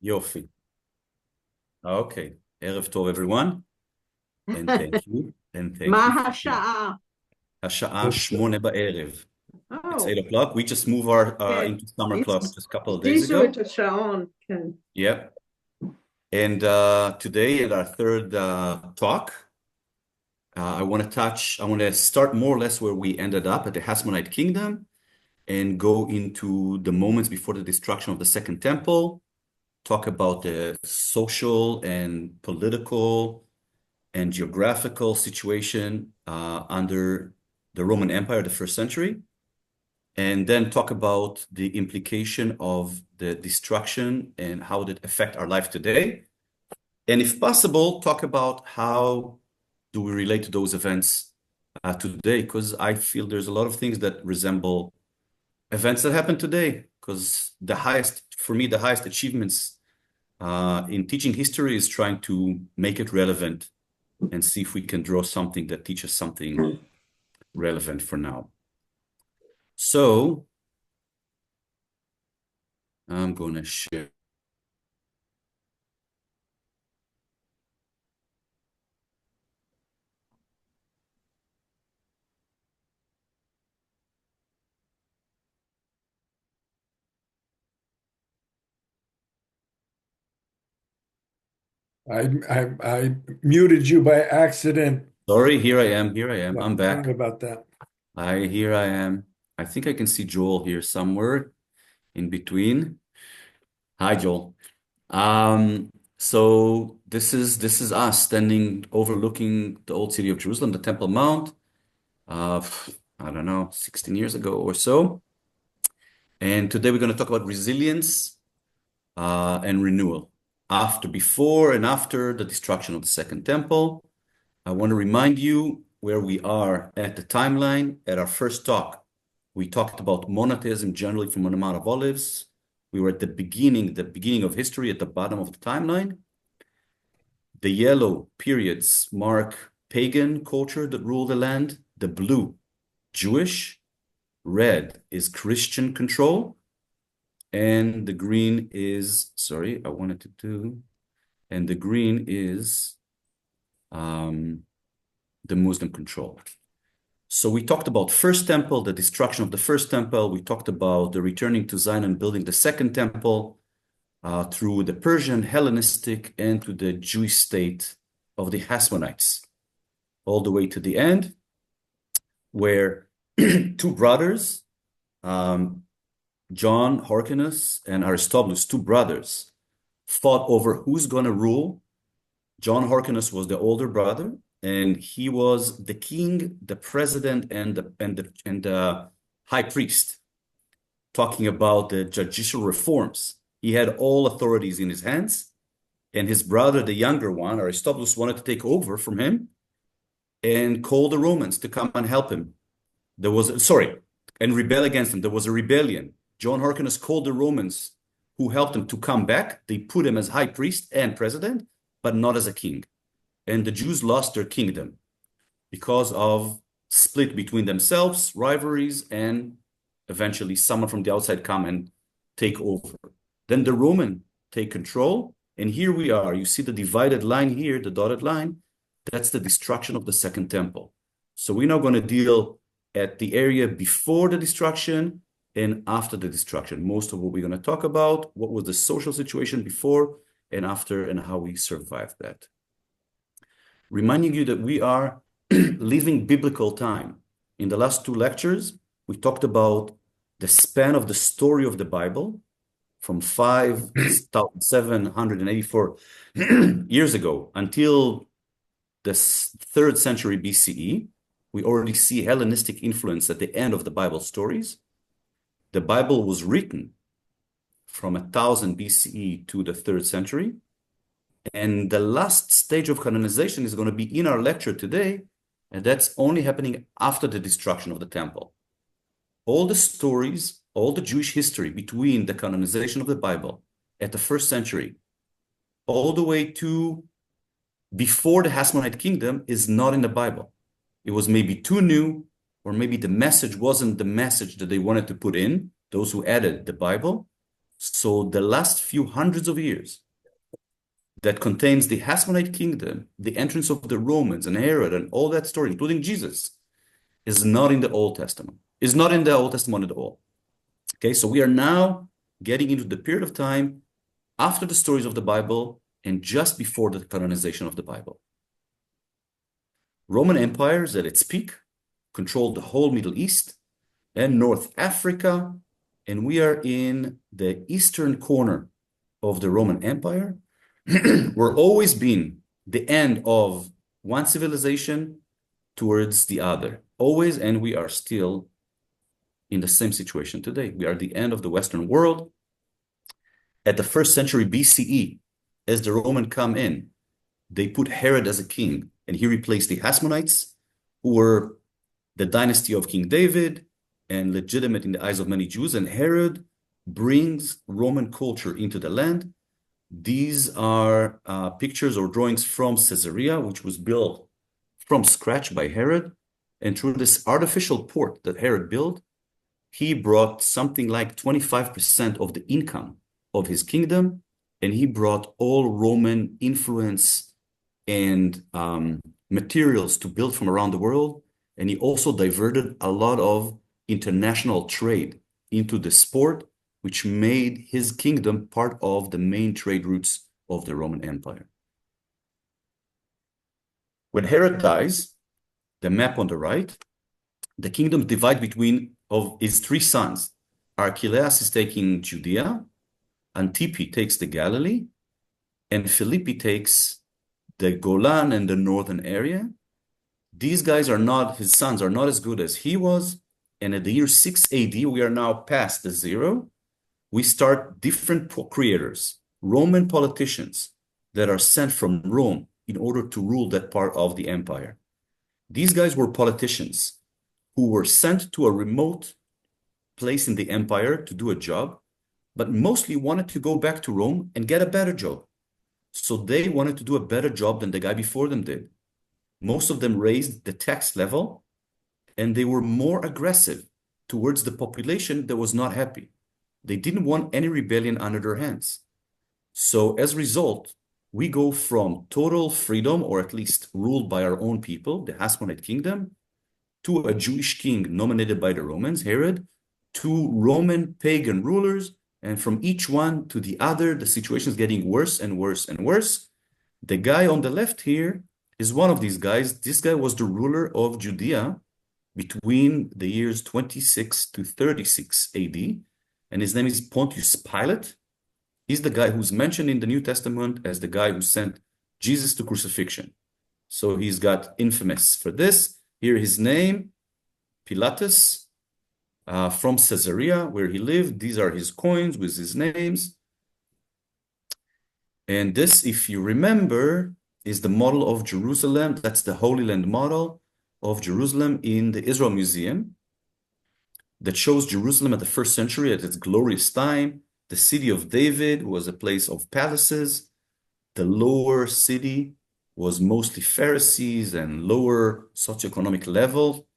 יופי. Okay. ערב טוב, everyone. And thank you. And thank מה you for השעה? השעה 8 בערב. It's 8 או, o'clock. We just moved our כן. into summer club just a couple of days הזיזו את ago. השעון, כן. Yeah. And today at our third talk, I want to start more or less where we ended up at the Hasmonite Kingdom and go into the moments before the destruction of the Second Temple, talk about the social and political and geographical situation under the Roman Empire, the first century, and then talk about the implication of the destruction and how did it affect our life today. And if possible, talk about how do we relate to those events today, because I feel there's a lot of things that resemble events that happen today, because for me, the highest achievements in teaching history is trying to make it relevant and see if we can draw something that teaches something relevant for now. So I'm going to share. I muted you by accident. Sorry, here I am. I'm back. Sorry about that. Here I am. I think I can see Joel here somewhere in between. Hi, Joel. So this is us standing overlooking the old city of Jerusalem, the Temple Mount, uh, I don't know, 16 years ago or so. And today we're going to talk about resilience and renewal before and after the destruction of the Second Temple. I want to remind you where we are at the timeline. At our first talk, we talked about monotheism generally from the Mount of Olives. We were at the beginning of history at the bottom of the timeline. The yellow periods mark pagan culture that ruled the land. The blue, Jewish. Red is Christian control. And the green is, and the green is the Muslim control. So we talked about first temple, the destruction of the first temple. We talked about the returning to Zion and building the second temple through the Persian, Hellenistic, and to the Jewish state of the Hasmonites, all the way to the end, where two brothers, John Hyrcanus and Aristobulus, two brothers, fought over who's going to rule. John Hyrcanus was the older brother, and he was the king, the president, and the high priest, talking about the judicial reforms. He had all authorities in his hands, and his brother, the younger one, Aristobulus, wanted to take over from him and call the Romans to come and help him. And rebel against him. There was a rebellion. John Hyrcanus called the Romans who helped him to come back. They put him as high priest and president, but not as a king. And the Jews lost their kingdom because of split between themselves, rivalries, and eventually someone from the outside come and take over. Then the Roman take control, and here we are. You see the divided line here, the dotted line. That's the destruction of the Second Temple. So we're now going to deal at the area before the destruction and after the destruction. Most of what we're going to talk about, what was the social situation before and after, and how we survived that. Reminding you that we are living biblical time. In the last two lectures, we talked about the span of the story of the Bible from 5,784 years ago until the 3rd century BCE. We already see Hellenistic influence at the end of the Bible stories. The Bible was written from 1000 BCE to the 3rd century. And the last stage of canonization is going to be in our lecture today, and that's only happening after the destruction of the temple. All the stories, all the Jewish history between the canonization of the Bible at the 1st century, all the way to before the Hasmonite kingdom is not in the Bible. It was maybe too new, or maybe the message wasn't the message that they wanted to put in, those who added the Bible. So the last few hundreds of years that contains the Hasmonite kingdom, the entrance of the Romans and Herod and all that story, including Jesus, is not in the Old Testament, is not in the Old Testament at all. Okay, so we are now getting into the period of time after the stories of the Bible and just before the canonization of the Bible. Roman Empire is at its peak, controlled the whole Middle East and North Africa, and we are in the eastern corner of the Roman Empire. We're always been the end of one civilization towards the other, always, and we are still in the same situation today. We are the end of the Western world. At the first century BCE, as the Roman come in, they put Herod as a king, and he replaced the Hasmonites, who were the dynasty of King David and legitimate in the eyes of many Jews. And Herod brings Roman culture into the land. These are pictures or drawings from Caesarea, which was built from scratch by Herod. And through this artificial port that Herod built, he brought something like 25% of the income of his kingdom, and he brought all Roman influence and materials to build from around the world. And he also diverted a lot of international trade into the sport, which made his kingdom part of the main trade routes of the Roman Empire. When Herod dies, the map on the right, the kingdom divides between of his three sons. Archelaus is taking Judea, Antipater takes the Galilee, and Philippi takes the Golan and the northern area. These guys are not, his sons are not as good as he was. And at the year 6 AD, we are now past the zero. We start different creators, Roman politicians that are sent from Rome in order to rule that part of the empire. These guys were politicians who were sent to a remote place in the empire to do a job, but mostly wanted to go back to Rome and get a better job. So they wanted to do a better job than the guy before them did. Most of them raised the tax level, and they were more aggressive towards the population that was not happy. They didn't want any rebellion under their hands. So as a result, we go from total freedom, or at least ruled by our own people, the Hasmonite kingdom, to a Jewish king nominated by the Romans, Herod, to Roman pagan rulers, and from each one to the other, the situation is getting worse and worse and worse. The guy on the left here is one of these guys. This guy was the ruler of Judea between the years 26 to 36 AD, and his name is Pontius Pilate. He's the guy who's mentioned in the New Testament as the guy who sent Jesus to crucifixion. So he's got infamous for this. Here his name, Pilatus, from Caesarea, where he lived. These are his coins with his names. And this, if you remember, is the model of Jerusalem. That's the Holy Land model of Jerusalem in the Israel Museum that shows Jerusalem at the first century at its glorious time. The city of David was a place of palaces. The lower city was mostly Pharisees and lower socioeconomic level.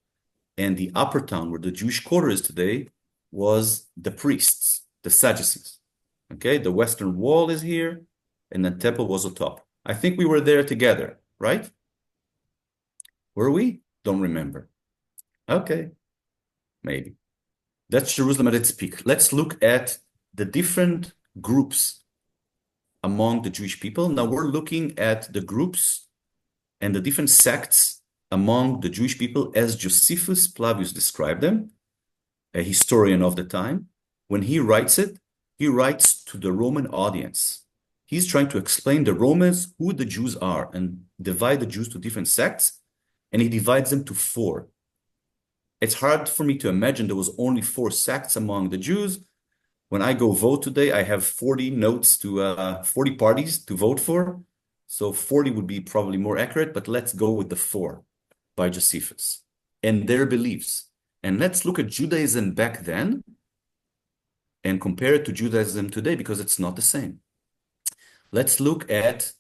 And the upper town, where the Jewish quarter is today, was the priests, the Sadducees. Okay, the Western Wall is here, and the temple was on top. I think we were there together, right? Were we? Don't remember. Okay, maybe. That's Jerusalem at its peak. Let's look at the different groups among the Jewish people. Now we're looking at the groups and the different sects among the Jewish people as Josephus Flavius described them, a historian of the time. When he writes it, he writes to the Roman audience. He's trying to explain the Romans who the Jews are and divide the Jews to different sects, and he divides them to 4. It's hard for me to imagine there was only 4 sects among the Jews. When I go vote today, I have 40 notes to 40 parties to vote for. So 40 would be probably more accurate, but let's go with the 4 by Josephus and their beliefs. And let's look at Judaism back then and compare it to Judaism today, because it's not the same. Let's look at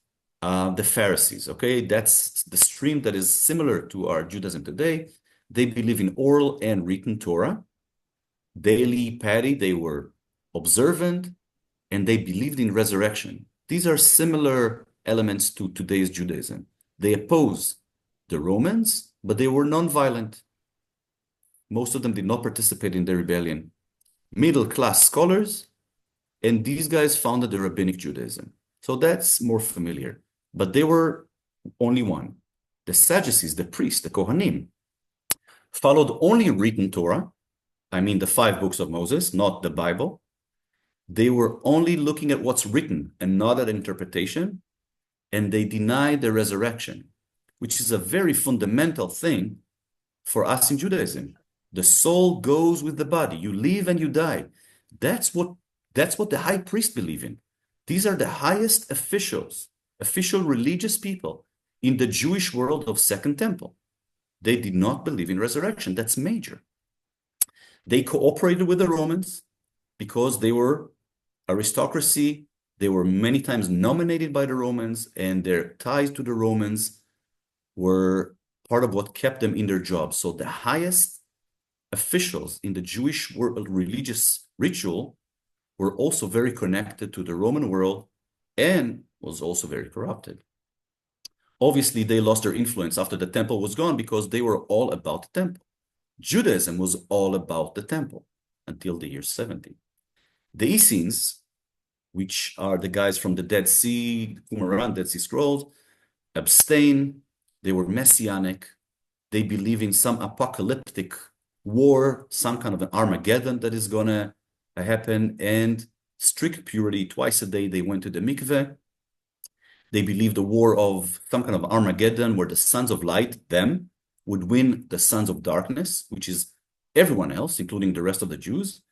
the Pharisees, okay? That's the stream that is similar to our Judaism today. They believe in oral and written Torah. Daily piety, they were observant. and they believed in resurrection. These are similar elements to today's Judaism. They oppose the Romans, but they were non-violent. Most of them did not participate in the rebellion. Middle-class scholars, and these guys founded the Rabbinic Judaism. So that's more familiar. But they were only one. The Sadducees, the priests, the Kohanim, followed only written Torah. I mean the 5 books of Moses, not the Bible. They were only looking at what's written and not at interpretation. And they denied the resurrection, which is a very fundamental thing for us in Judaism. The soul goes with the body. You live and you die. That's what the high priest believe in. These are the highest officials, official religious people in the Jewish world of Second Temple. They did not believe in resurrection. That's major. They cooperated with the Romans because they were aristocracy. They were many times nominated by the Romans, and their ties to the Romans were part of what kept them in their jobs. So the highest officials in the Jewish world religious ritual were also very connected to the Roman world and was also very corrupted. Obviously, they lost their influence after the temple was gone because they were all about the temple. Judaism was all about the temple until the year 70. The Essenes, which are the guys from the Dead Sea, Qumran, Dead Sea Scrolls, abstain. They were messianic. They believe in some apocalyptic war, some kind of an Armageddon that is going to happen, and strict purity. Twice a day they went to the mikveh. They believed the war of some kind of Armageddon where the sons of light, them, would win the sons of darkness, which is everyone else, including the rest of the Jews.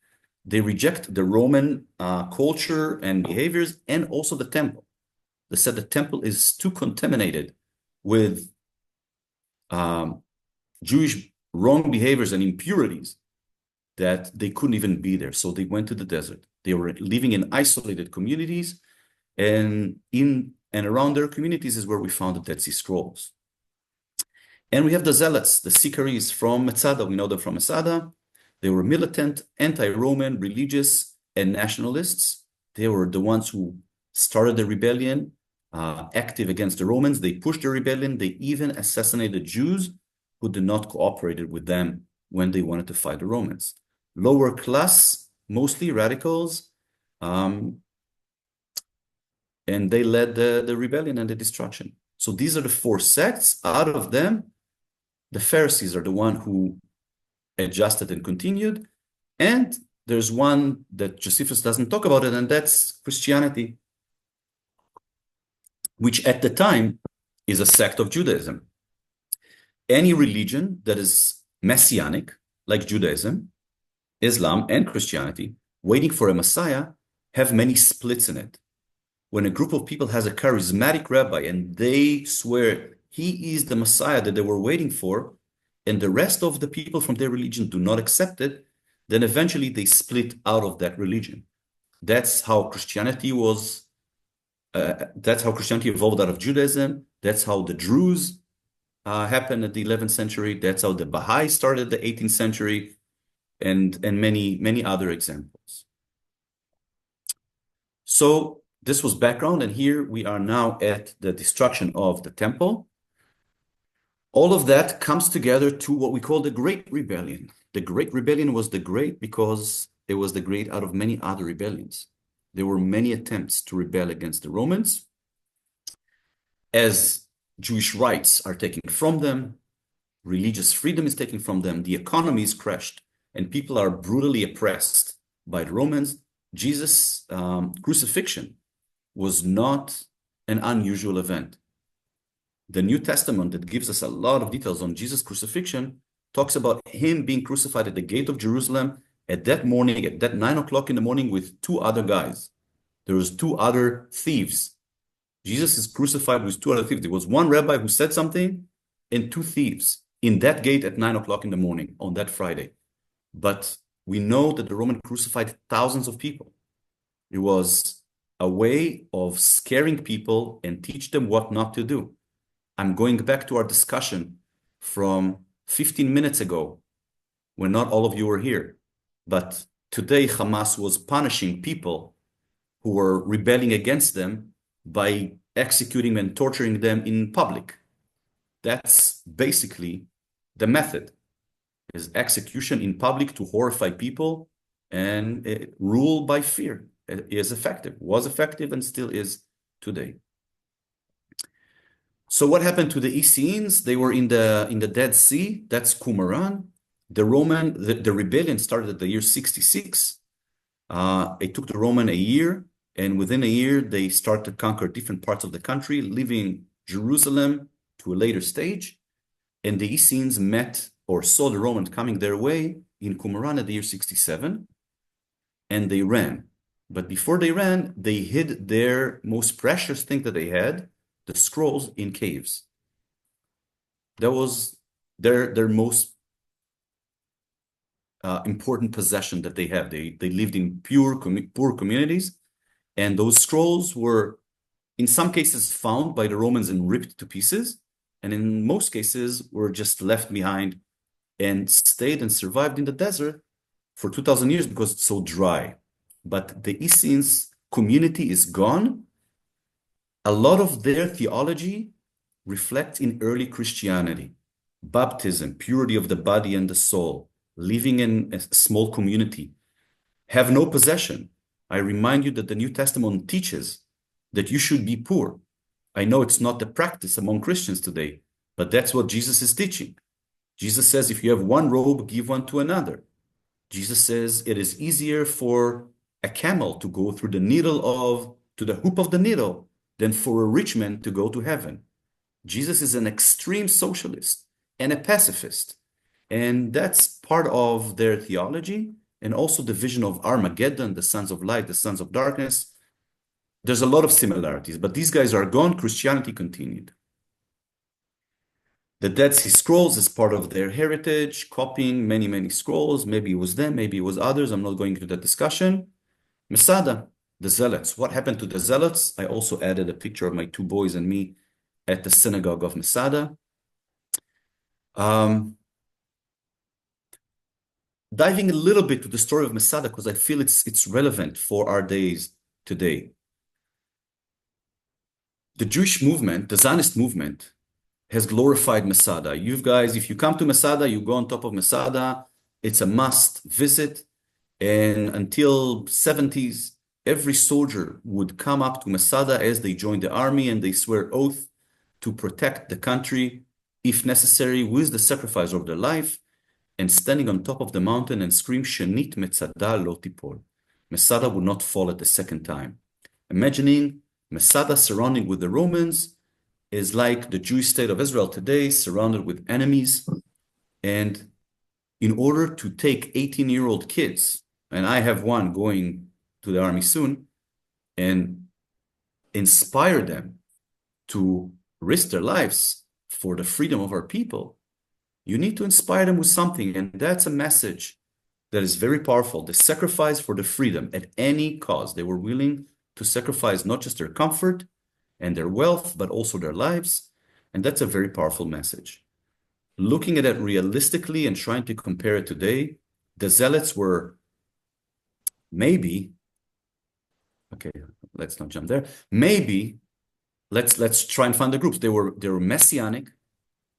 They reject the Roman culture and behaviors and also the temple. They said the temple is too contaminated with Jewish wrong behaviors and impurities that they couldn't even be there. So they went to the desert. They were living in isolated communities, and in and around their communities is where we found the Dead Sea Scrolls. And we have the Zealots, the Sicaries from Masada. We know them from Masada. They were militant, anti-Roman, religious, and nationalists. They were the ones who started the rebellion, active against the Romans. They pushed the rebellion. They even assassinated Jews who did not cooperate with them when they wanted to fight the Romans. Lower class, mostly radicals, and they led the rebellion and the destruction. So these are the 4 sects. Out of them, the Pharisees are the one who adjusted and continued. And there's one that Josephus doesn't talk about it, and that's Christianity, which at the time is a sect of Judaism. Any religion that is messianic, like Judaism, Islam, and Christianity, waiting for a Messiah, have many splits in it. When a group of people has a charismatic rabbi and they swear he is the Messiah that they were waiting for, and the rest of the people from their religion do not accept it, then eventually they split out of that religion. That's how Christianity was. That's how Christianity evolved out of Judaism. That's how the Druze happened at the 11th century. That's how the Baha'i started the 18th century, and many, many other examples. So this was background, and here we are now at the destruction of the temple. All of that comes together to what we call the Great Rebellion. The Great Rebellion was the great because it was the great out of many other rebellions. There were many attempts to rebel against the Romans. As Jewish rights are taken from them, religious freedom is taken from them, the economy is crushed, and people are brutally oppressed by the Romans. Jesus' crucifixion was not an unusual event. The New Testament that gives us a lot of details on Jesus' crucifixion talks about him being crucified at the gate of Jerusalem at that morning, at that 9 o'clock in the morning, with 2 other guys. There was 2 other thieves. Jesus is crucified with 2 other thieves. There was one rabbi who said something and 2 thieves in that gate at 9 o'clock in the morning on that Friday. But we know that the Roman crucified thousands of people. It was a way of scaring people and teach them what not to do. I'm going back to our discussion from 15 minutes ago when not all of you were here. But today Hamas was punishing people who were rebelling against them by executing and torturing them in public. That's basically the method, is execution in public to horrify people, and rule by fear is effective, was effective, and still is today. So what happened to the Essenes? They were in the Dead Sea. That's Qumran. The rebellion started at the year 66. It took the Roman a year, and within a year, they started to conquer different parts of the country, leaving Jerusalem to a later stage. And the Essenes met or saw the Romans coming their way in Qumran at the year 67, and they ran. But before they ran, they hid their most precious thing that they had, the scrolls, in caves. That was their most important possession that they have. They lived in poor communities, and those scrolls were, in some cases, found by the Romans and ripped to pieces, and in most cases were just left behind and stayed and survived in the desert for 2,000 years because it's so dry. But the Essenes community is gone. A lot of their theology reflects in early Christianity: baptism, purity of the body and the soul, living in a small community, have no possession. I remind you that the New Testament teaches that you should be poor. I know it's not the practice among Christians today, but that's what Jesus is teaching. Jesus says, if you have one robe, give one to another. Jesus says it is easier for a camel to go through to the hoop of the needle than for a rich man to go to heaven. Jesus is an extreme socialist and a pacifist. And that's part of their theology, and also the vision of Armageddon, the sons of light, the sons of darkness. There's a lot of similarities, but these guys are gone. Christianity continued. The Dead Sea Scrolls is part of their heritage, copying many, many scrolls. Maybe it was them, maybe it was others. I'm not going into that discussion. Masada, the Zealots. What happened to the Zealots? I also added a picture of my two boys and me at the synagogue of Masada. Diving a little bit to the story of Masada, because I feel it's relevant for our days today. The Jewish movement, the Zionist movement, has glorified Masada. You guys, if you come to Masada, you go on top of Masada. It's a must visit. And until 70s, every soldier would come up to Masada as they joined the army, and they swear oath to protect the country, if necessary, with the sacrifice of their life, and standing on top of the mountain and scream, Shenit Metzada lo tipol. Masada would not fall at the second time. Imagining Masada surrounding with the Romans is like the Jewish state of Israel today, surrounded with enemies. And in order to take 18-year-old kids, and I have one going to the army soon, and inspire them to risk their lives for the freedom of our people, you need to inspire them with something. And that's a message that is very powerful. The sacrifice for the freedom at any cost. They were willing to sacrifice not just their comfort and their wealth, but also their lives. And that's a very powerful message. Looking at it realistically and trying to compare it today, the Zealots were maybe, okay, let's not jump there. Maybe let's try and find the groups. They were messianic.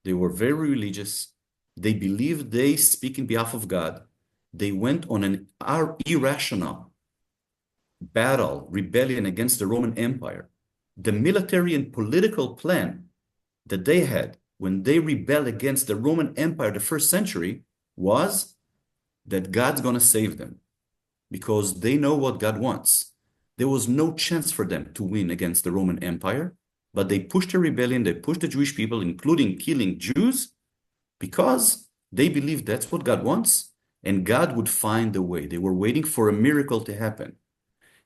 They were very religious. They believed they speak in behalf of God. They went on an irrational battle, rebellion against the Roman Empire. The military and political plan that they had when they rebelled against the Roman Empire the first century was that God's going to save them because they know what God wants. There was no chance for them to win against the Roman Empire, but they pushed a rebellion, they pushed the Jewish people, including killing Jews, because they believed that's what God wants, and God would find a way. They were waiting for a miracle to happen.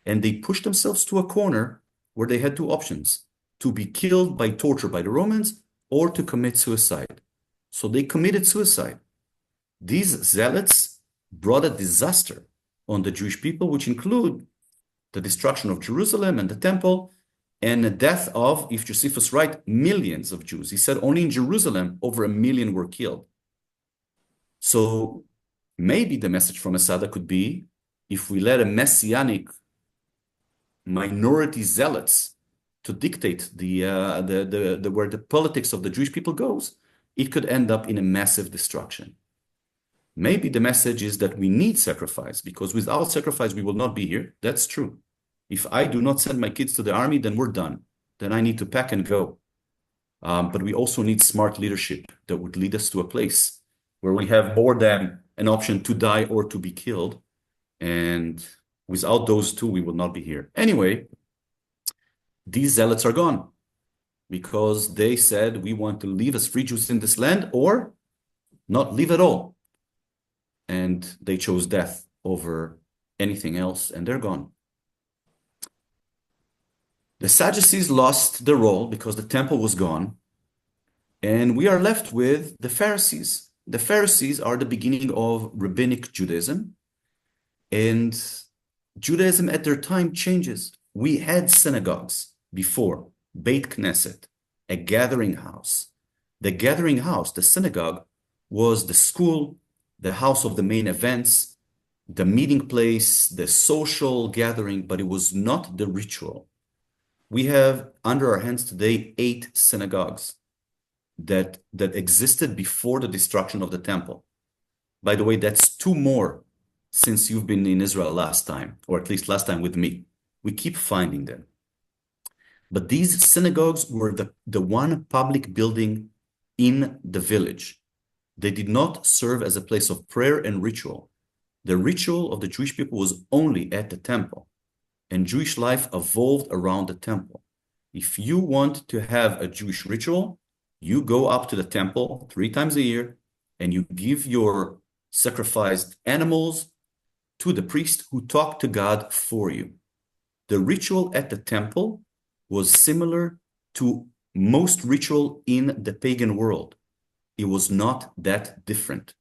And they pushed themselves to a corner where they had two options: to be killed by torture by the Romans or to commit suicide. So they committed suicide. These zealots brought a disaster on the Jewish people, which include the destruction of Jerusalem and the temple, and the death of, if Josephus right, millions of Jews. He said only in Jerusalem over 1 million were killed. So maybe the message from Masada could be, if we let a messianic minority zealots to dictate where the politics of the Jewish people goes, it could end up in a massive destruction. Maybe the message is that we need sacrifice, because without sacrifice, we will not be here. That's true. If I do not send my kids to the army, then we're done. Then I need to pack and go. But we also need smart leadership that would lead us to a place where we have more than an option to die or to be killed. And without those two, we will not be here. Anyway, these zealots are gone because they said, we want to live as free Jews in this land or not live at all. And they chose death over anything else, and they're gone. The Sadducees lost the role because the temple was gone, and we are left with the Pharisees. The Pharisees are the beginning of rabbinic Judaism, and Judaism at their time changes. We had synagogues before, Beit Knesset, a gathering house. The gathering house, the synagogue, was the school, the house of the main events, the meeting place, the social gathering, but it was not the ritual. We have under our hands today 8 synagogues that existed before the destruction of the temple. By the way, that's 2 more since you've been in Israel last time, or at least last time with me. We keep finding them. But these synagogues were the one public building in the village. They did not serve as a place of prayer and ritual. The ritual of the Jewish people was only at the temple, and Jewish life evolved around the temple. If you want to have a Jewish ritual, you go up to the temple 3 times a year, and you give your sacrificed animals to the priest who talked to God for you. The ritual at the temple was similar to most ritual in the pagan world. It was not that different.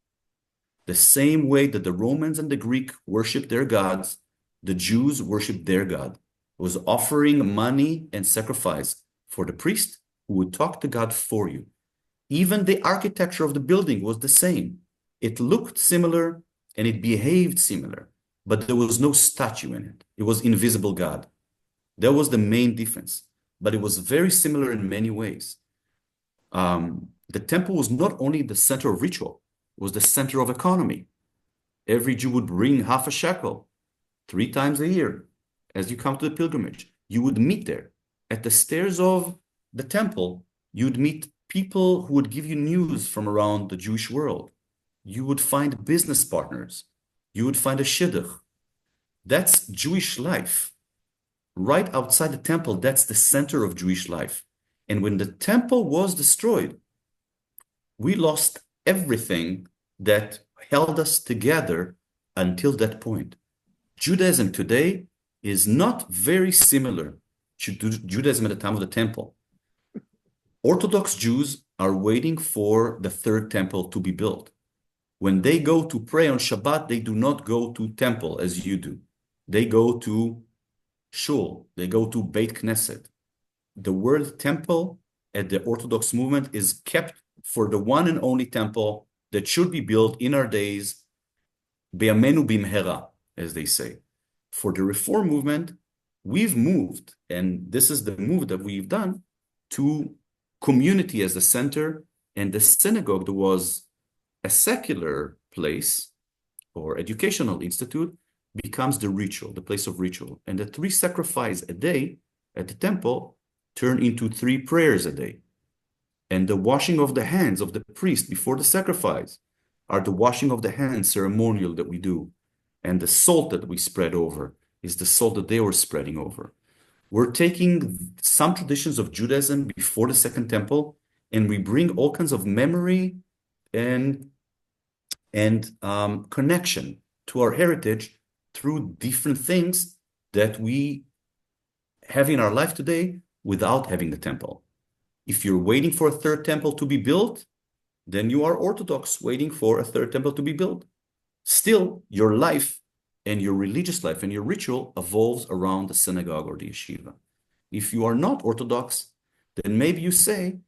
The same way that the Romans and the Greek worshiped their gods, the Jews worshiped their God. It was offering money and sacrifice for the priest who would talk to God for you. Even the architecture of the building was the same. It looked similar and it behaved similar, but there was no statue in it. It was invisible God. That was the main difference, but it was very similar in many ways. The temple was not only the center of ritual, it was the center of economy. Every Jew would bring half a shekel 3 times a year as you come to the pilgrimage. You would meet there. At the stairs of the temple, you'd meet people who would give you news from around the Jewish world. You would find business partners. You would find a shidduch. That's Jewish life. Right outside the temple, that's the center of Jewish life. And when the temple was destroyed, we lost everything that held us together until that point. Judaism today is not very similar to Judaism at the time of the temple. Orthodox Jews are waiting for the 3rd temple to be built. When they go to pray on Shabbat, they do not go to temple as you do. They go to shul. They go to Beit Knesset. The word temple at the Orthodox movement is kept for the one and only temple that should be built in our days, B'yamenu b'mhera, as they say. For the Reform movement, we've moved, and this is the move that we've done, to community as the center, and the synagogue that was a secular place or educational institute becomes the ritual, the place of ritual. And the 3 sacrifices a day at the temple turn into 3 prayers a day. And the washing of the hands of the priest before the sacrifice are the washing of the hands ceremonial that we do. And the salt that we spread over is the salt that they were spreading over. We're taking some traditions of Judaism before the Second Temple, and we bring all kinds of memory and connection to our heritage through different things that we have in our life today without having the temple. If you're waiting for a 3rd temple to be built, then you are Orthodox waiting for a 3rd temple to be built. Still, your life and your religious life and your ritual evolves around the synagogue or the yeshiva. If you are not Orthodox, then maybe you say,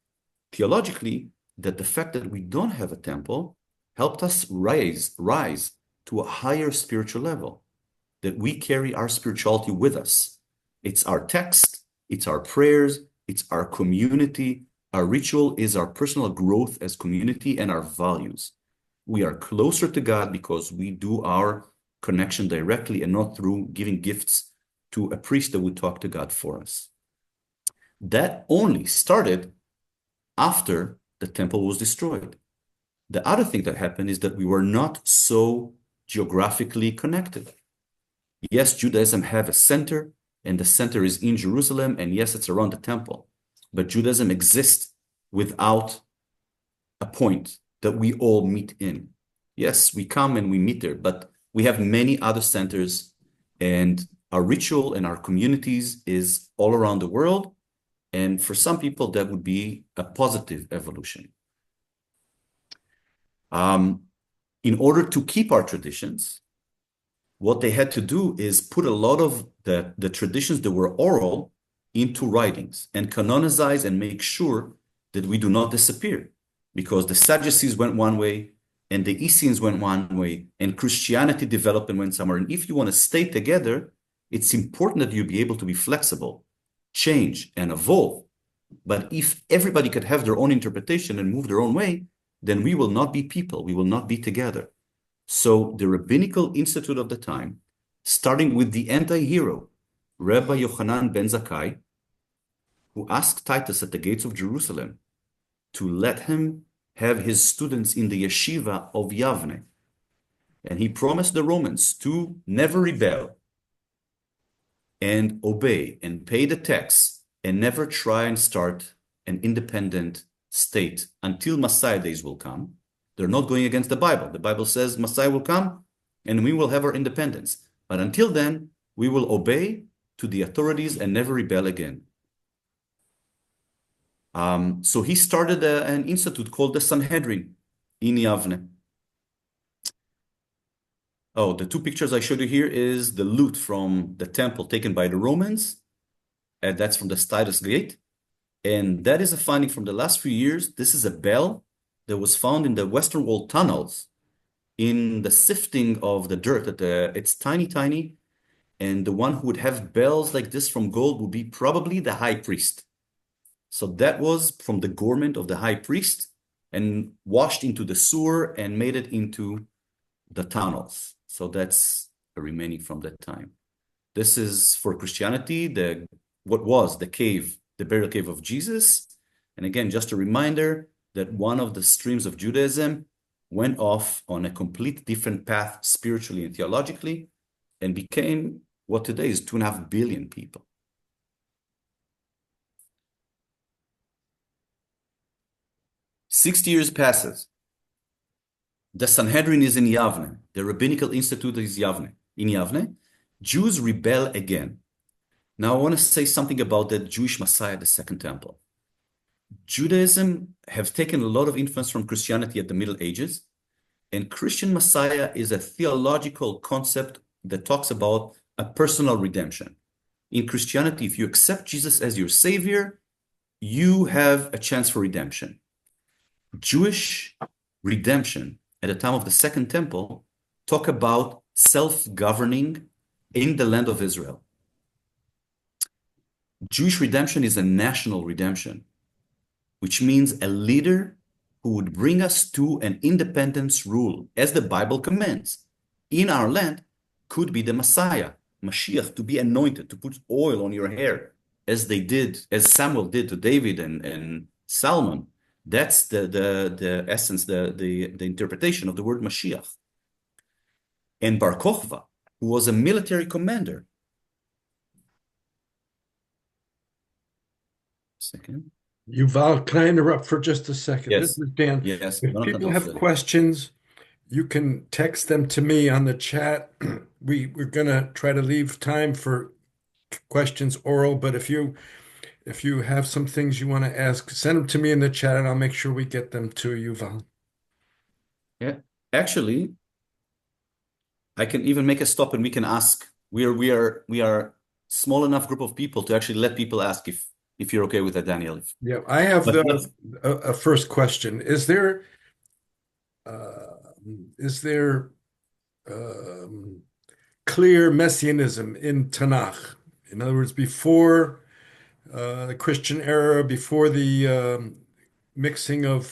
theologically, that the fact that we don't have a temple helped us rise to a higher spiritual level, that we carry our spirituality with us. It's our text, it's our prayers, it's our community. Our ritual is our personal growth as community and our values. We are closer to God because we do our connection directly and not through giving gifts to a priest that would talk to God for us. That only started after the temple was destroyed. The other thing that happened is that we were not so geographically connected. Yes, Judaism have a center, and the center is in Jerusalem, and yes, it's around the temple. But Judaism exists without a point that we all meet in. Yes, we come and we meet there, but we have many other centers, and our ritual and our communities is all around the world. And for some people, that would be a positive evolution. In order to keep our traditions, what they had to do is put a lot of the traditions that were oral into writings and canonize and make sure that we do not disappear. Because the Sadducees went one way, and the Essenes went one way, and Christianity developed and went somewhere. And if you want to stay together, it's important that you be able to be flexible, change, and evolve. But if everybody could have their own interpretation and move their own way, then we will not be people. We will not be together. So the Rabbinical Institute of the time, starting with the anti-hero, Rabbi Yochanan ben Zakkai, who asked Titus at the gates of Jerusalem to let him have his students in the yeshiva of Yavne. And he promised the Romans to never rebel and obey and pay the tax and never try and start an independent state until Messiah days will come. They're not going against the Bible. The Bible says Messiah will come and we will have our independence. But until then, we will obey to the authorities and never rebel again. So he started an institute called the Sanhedrin in Yavne. Oh, the two pictures I showed you here is the loot from the temple taken by the Romans. And that's from the Titus Gate. And that is a finding from the last few years. This is a bell that was found in the Western Wall tunnels in the sifting of the dirt. It's tiny, tiny. And the one who would have bells like this from gold would be probably the high priest. So that was from the garment of the high priest and washed into the sewer and made it into the tunnels. So that's a remaining from that time. This is for Christianity, what was the cave, the burial cave of Jesus. And again, just a reminder that one of the streams of Judaism went off on a complete different path spiritually and theologically and became what today is 2.5 billion people. 60 years passes. The Sanhedrin is in Yavne. The Rabbinical Institute is in Yavne. Jews rebel again. Now I want to say something about the Jewish Messiah, the Second Temple. Judaism have taken a lot of influence from Christianity at the Middle Ages, and Christian Messiah is a theological concept that talks about a personal redemption. In Christianity, if you accept Jesus as your savior, you have a chance for redemption. Jewish redemption at the time of the Second Temple talk about self-governing in the land of Israel. Jewish redemption is a national redemption, which means a leader who would bring us to an independence rule, as the Bible commands, in our land, could be the Messiah, Mashiach, to be anointed, to put oil on your hair, as Samuel did to David and Solomon. That's the essence, the interpretation of the word Mashiach. And Bar Kokhba, who was a military commander. Second. Yuval, can I interrupt for just a second? This Yes. is Dan. Yes. If people have questions, you can text them to me on the chat. We're going to try to leave time for questions oral, but if you have some things you want to ask, send them to me in the chat and I'll make sure we get them to Yuval. Yeah. Actually, I can even make a stop and we can ask. We are small enough group of people to actually let people ask if you're okay with that, Daniel. Yeah, I have a first question. Is there clear messianism in Tanakh, In other words, before the Christian era, before the mixing of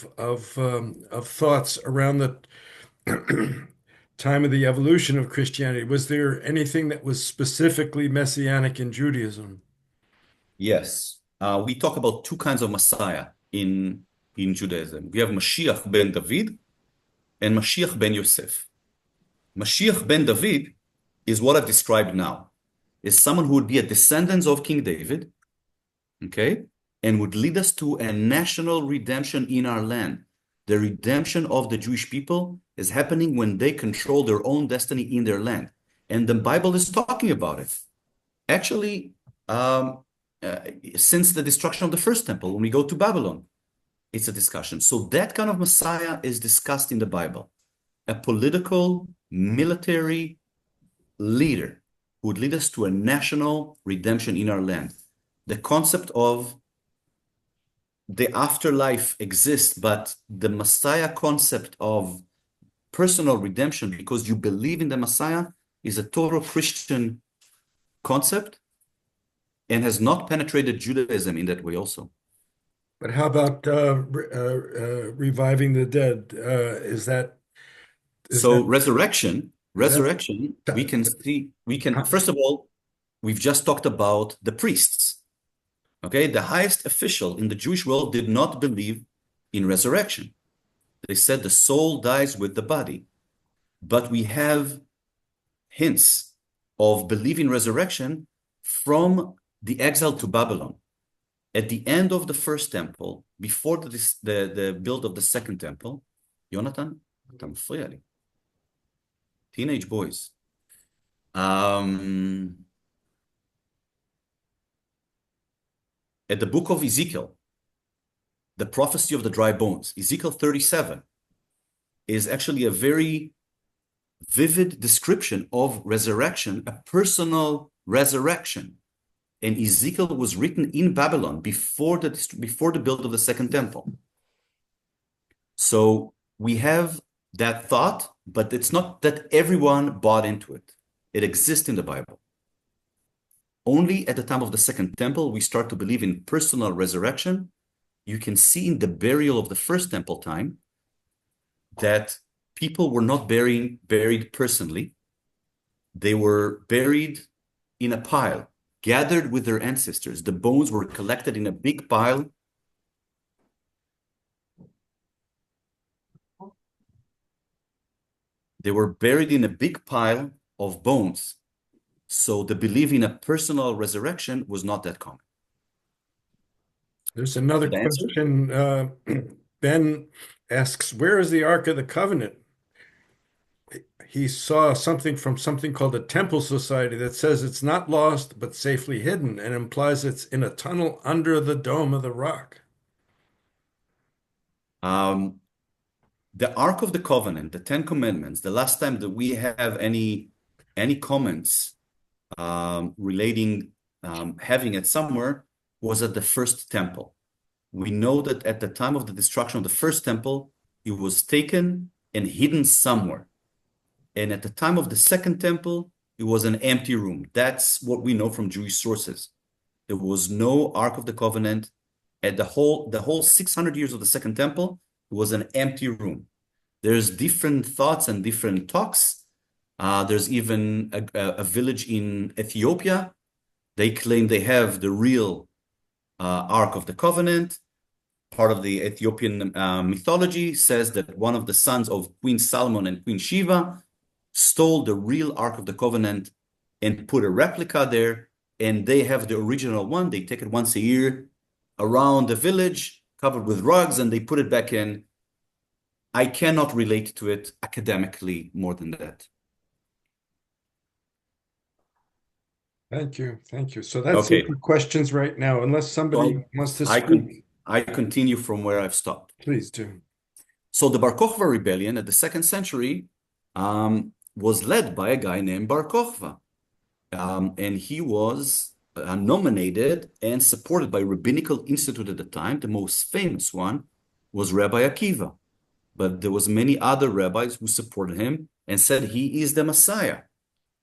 thoughts around the time of the evolution of Christianity, was there anything that was specifically messianic in Judaism? Yes. We talk about two kinds of Messiah in Judaism. We have Mashiach ben David and Mashiach ben Yosef. Mashiach ben David is what I've described now, is someone who would be a descendant of King David, okay, and would lead us to a national redemption in our land. The redemption of the Jewish people is happening when they control their own destiny in their land. And the Bible is talking about it. Actually, um, uh, since the destruction of the first temple, when we go to Babylon, it's a discussion. So that kind of Messiah is discussed in the Bible. A political, military leader who would lead us to a national redemption in our land. The concept of the afterlife exists, but the Messiah concept of personal redemption, because you believe in the Messiah, is a total Christian concept and has not penetrated Judaism in that way also. But how about reviving the dead? Is that So resurrection, is that resurrection, we can see, first of all, we've just talked about the priests. Okay, the highest official in the Jewish world did not believe in resurrection. They said the soul dies with the body. But we have hints of believing resurrection from the exile to Babylon. At the end of the first temple, before the build of the second temple, Jonathan, אתה מפריע לי. Teenage boys. At the book of Ezekiel, the prophecy of the dry bones, Ezekiel 37, is actually a very vivid description of resurrection, a personal resurrection. And Ezekiel was written in Babylon before the build of the second temple. So we have that thought, but it's not that everyone bought into it. It exists in the Bible. Only at the time of the second temple, we start to believe in personal resurrection. You can see in the burial of the first temple time that people were not buried personally. They were buried in a pile, gathered with their ancestors. The bones were collected in a big pile. They were buried in a big pile of bones. So the belief in a personal resurrection was not that common. There's another The answer? question. Ben asks, where is the Ark of the Covenant? He saw something from something called the Temple Society that says it's not lost, but safely hidden, and implies it's in a tunnel under the dome of the rock. The Ark of the Covenant, the Ten Commandments, the last time that we have any comments relating having it somewhere was at the first temple. We know that at the time of the destruction of the first temple, it was taken and hidden somewhere. And at the time of the second temple, it was an empty room. That's what we know from Jewish sources. There was no Ark of the Covenant. At the whole 600 years of the second temple, it was an empty room. There's different thoughts and different talks. There's even a village in Ethiopia. They claim they have the real Ark of the Covenant. Part of the Ethiopian mythology says that one of the sons of Queen Solomon and Queen Sheba stole the real Ark of the Covenant and put a replica there. And they have the original one. They take it once a year around the village, covered with rugs, and they put it back in. I cannot relate to it academically more than that. Thank you. Thank you. So that's it Okay. for questions right now, unless somebody wants to speak. I continue from where I've stopped. Please do. So the Bar Kokhba rebellion at the 2nd century was led by a guy named Bar Kokhba. And he was nominated and supported by Rabbinical Institute at the time. The most famous one was Rabbi Akiva. But there was many other rabbis who supported him and said he is the Messiah.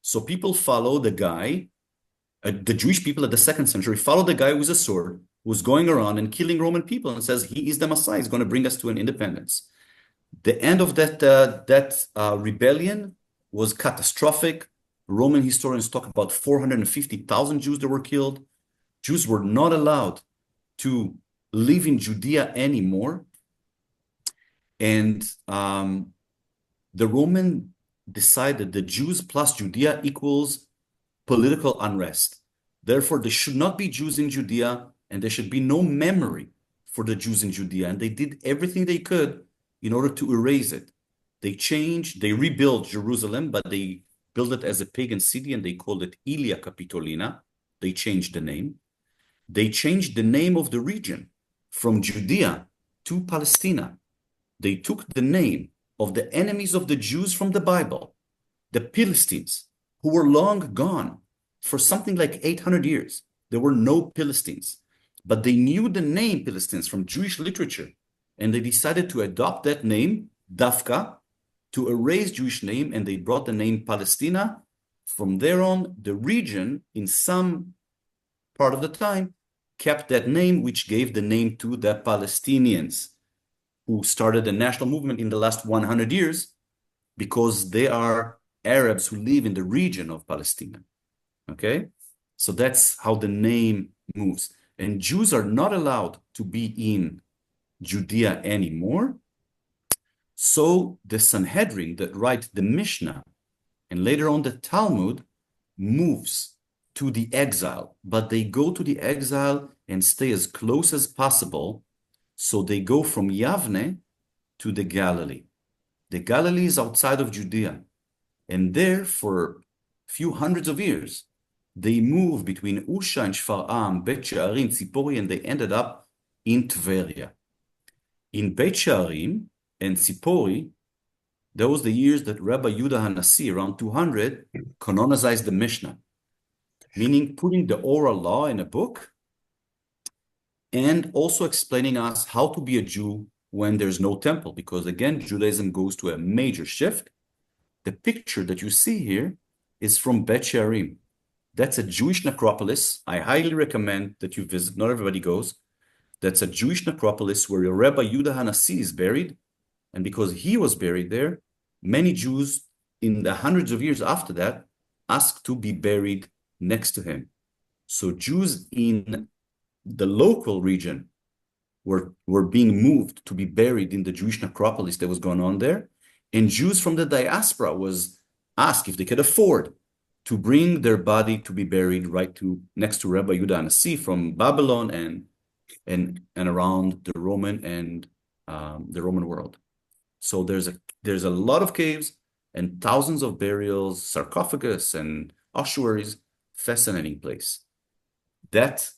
So people follow the guy The Jewish people at the second century followed the guy with a sword who was going around and killing Roman people and says he is the Messiah. He's going to bring us to an independence. The end of that rebellion was catastrophic. Roman historians talk about 450,000 Jews that were killed. Jews were not allowed to live in Judea anymore. And the Roman decided that Jews plus Judea equals political unrest. Therefore, there should not be Jews in Judea, and there should be no memory for the Jews in Judea. And they did everything they could in order to erase it. They rebuilt Jerusalem, but they built it as a pagan city and they called it Ilia Capitolina. They changed the name. They changed the name of the region from Judea to Palestina. They took the name of the enemies of the Jews from the Bible, the Philistines, who were long gone for something like 800 years. There were no Philistines, but they knew the name Philistines from Jewish literature, and they decided to adopt that name, Dafka, to erase Jewish name, and they brought the name Palestina. From there on, the region, in some part of the time, kept that name, which gave the name to the Palestinians, who started a national movement in the last 100 years, because they are Arabs who live in the region of Palestine. Okay? So that's how the name moves. And Jews are not allowed to be in Judea anymore. So the Sanhedrin that write the Mishnah and later on the Talmud moves to the exile, but they go to the exile and stay as close as possible. So they go from Yavne to the Galilee. The Galilee is outside of Judea. And there, for a few hundreds of years, they moved between Usha and Shfar'am, Bet She'arim, Tzipori, and they ended up in Tveria. In Bet She'arim and Tzipori, that was the years that Rabbi Yudah HaNasi, around 200, canonized the Mishnah, meaning putting the oral law in a book and also explaining us how to be a Jew when there's no temple, because again, Judaism goes to a major shift. The picture that you see here is from Bet She'arim. That's a Jewish necropolis. I highly recommend that you visit. Not everybody goes. That's a Jewish necropolis where Rabbi Yudah HaNasi is buried. And because he was buried there, many Jews in the hundreds of years after that asked to be buried next to him. So Jews in the local region were being moved to be buried in the Jewish necropolis that was going on there. And Jews from the diaspora was asked if they could afford to bring their body to be buried next to Rabbi Yudah HaNasi from Babylon and around the Roman and the Roman world. So there's a lot of caves and thousands of burials, sarcophagus and ossuaries. Fascinating place. That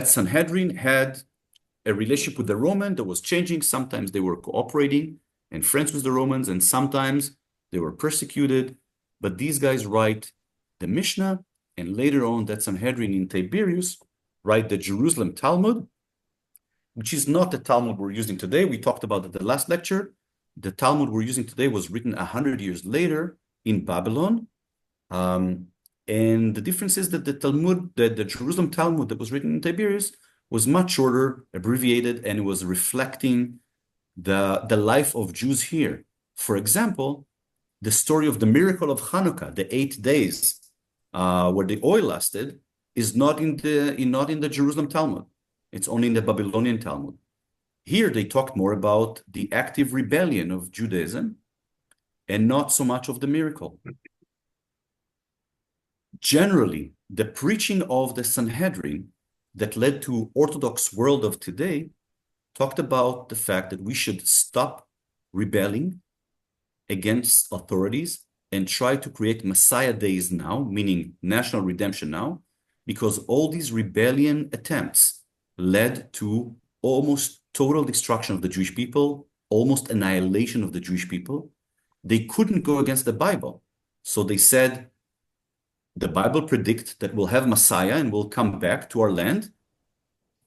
Sanhedrin had a relationship with the Roman that was changing. Sometimes they were cooperating and friends with the Romans, and sometimes they were persecuted. But these guys write the Mishnah, and later on that Sanhedrin in Tiberias write the Jerusalem Talmud, which is not the Talmud we're using today. We talked about it the last lecture. The Talmud we're using today was written 100 years later in Babylon. And the difference is that the Jerusalem Talmud that was written in Tiberias was much shorter, abbreviated, and it was reflecting the life of Jews here. For example, the story of the miracle of Hanukkah, the 8 days where the oil lasted, is not in the Jerusalem Talmud. It's only in the Babylonian Talmud. Here they talked more about the active rebellion of Judaism and not so much of the miracle. Generally, the preaching of the Sanhedrin that led to Orthodox world of today talked about the fact that we should stop rebelling against authorities and try to create Messiah days now, meaning national redemption now, because all these rebellion attempts led to almost total destruction of the Jewish people, almost annihilation of the Jewish people. They couldn't go against the Bible. So they said, the Bible predicts that we'll have Messiah and we'll come back to our land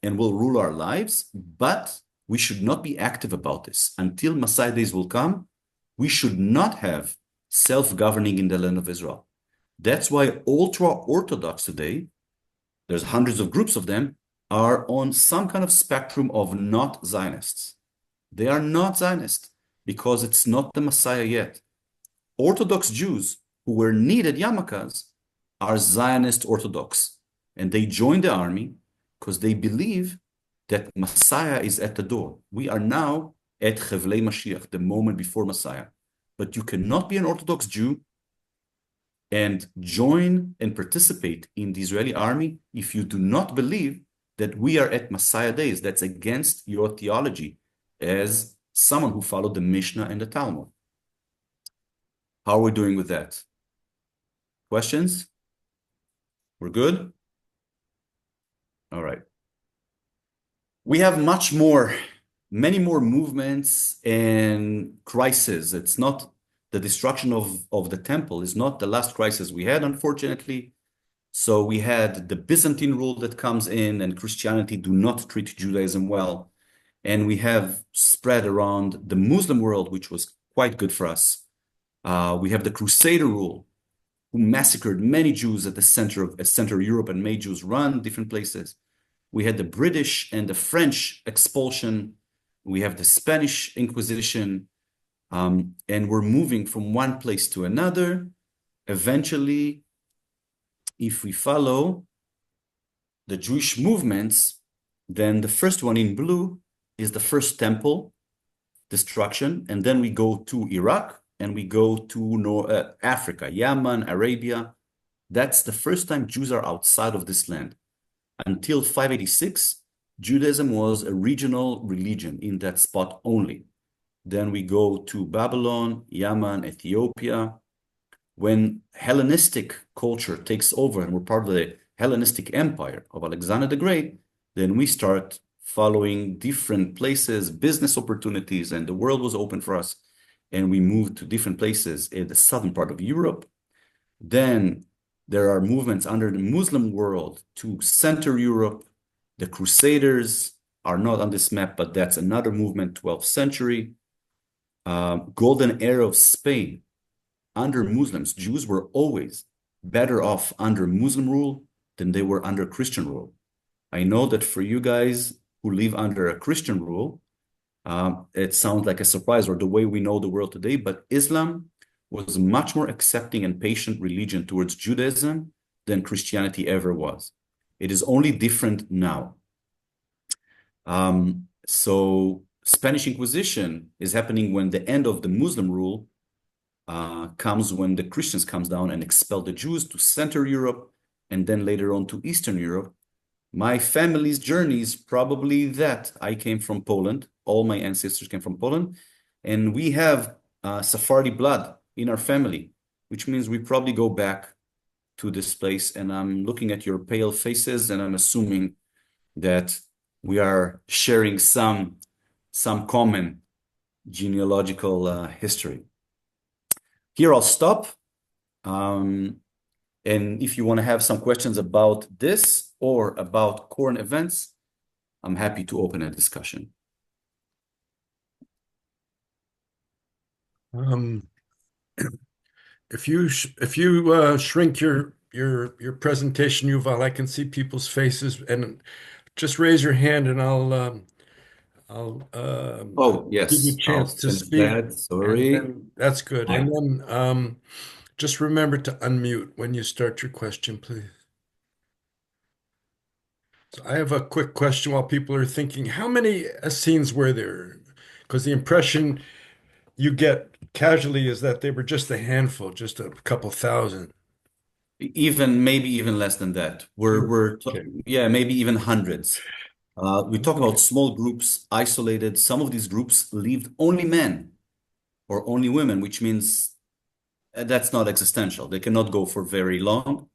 and we'll rule our lives, but we should not be active about this. Until Messiah days will come, we should not have self-governing in the land of Israel. That's why ultra-Orthodox today, there's hundreds of groups of them, are on some kind of spectrum of not Zionists. They are not Zionist because it's not the Messiah yet. Orthodox Jews who were needed yarmulkes are Zionist Orthodox, and they join the army because they believe that Messiah is at the door. We are now at Chevlei Mashiach, the moment before Messiah. But you cannot be an Orthodox Jew and join and participate in the Israeli army if you do not believe that we are at Messiah days. That's against your theology as someone who followed the Mishnah and the Talmud. How are we doing with that? Questions? We're good? All right. We have many more movements and crises. It's not the destruction of the temple is not the last crisis we had, unfortunately. So we had the Byzantine rule that comes in, and Christianity do not treat Judaism well. And we have spread around the Muslim world, which was quite good for us. We have the Crusader rule, who massacred many Jews at the center of Europe and made Jews run different places. We had the British and the French expulsion. We have the Spanish Inquisition. And we're moving from one place to another. Eventually, if we follow the Jewish movements, then the first one in blue is the first temple destruction. And then we go to Iraq and we go to Africa, Yemen, Arabia. That's the first time Jews are outside of this land. Until 586, Judaism was a regional religion in that spot only. Then we go to Babylon, Yemen, Ethiopia. When Hellenistic culture takes over and we're part of the Hellenistic Empire of Alexander the Great, then we start following different places, business opportunities, and the world was open for us. And we moved to different places in the southern part of Europe. Then there are movements under the Muslim world to Central Europe. The Crusaders are not on this map, but that's another movement, 12th century. Golden era of Spain. Under Muslims, Jews were always better off under Muslim rule than they were under Christian rule. I know that for you guys who live under a Christian rule, it sounds like a surprise or the way we know the world today, but Islam was a much more accepting and patient religion towards Judaism than Christianity ever was. It is only different now. So Spanish Inquisition is happening when the end of the Muslim rule comes when the Christians comes down and expel the Jews to Central Europe and then later on to Eastern Europe. My family's journey is probably that. I came from Poland. All my ancestors came from Poland. And we have Sephardi blood in our family, which means we probably go back to this place. And I'm looking at your pale faces and I'm assuming that we are sharing some common genealogical history. Here I'll stop. And if you want to have some questions about this or about current events, I'm happy to open a discussion. If you shrink your presentation, Yuval, I can see people's faces, and just raise your hand, and I'll Oh, give you yes, a I'll chance to finish speak, that. and Sorry. then that's good. Hi. And then just remember to unmute when you start your question, please. So I have a quick question while people are thinking, how many Essenes were there? Because the impression you get casually is that they were just a handful, just a couple thousand. Maybe even less than that. Okay. Yeah, maybe even hundreds. We talk about small groups, isolated. Some of these groups lived only men or only women, which means that's not existential. They cannot go for very long.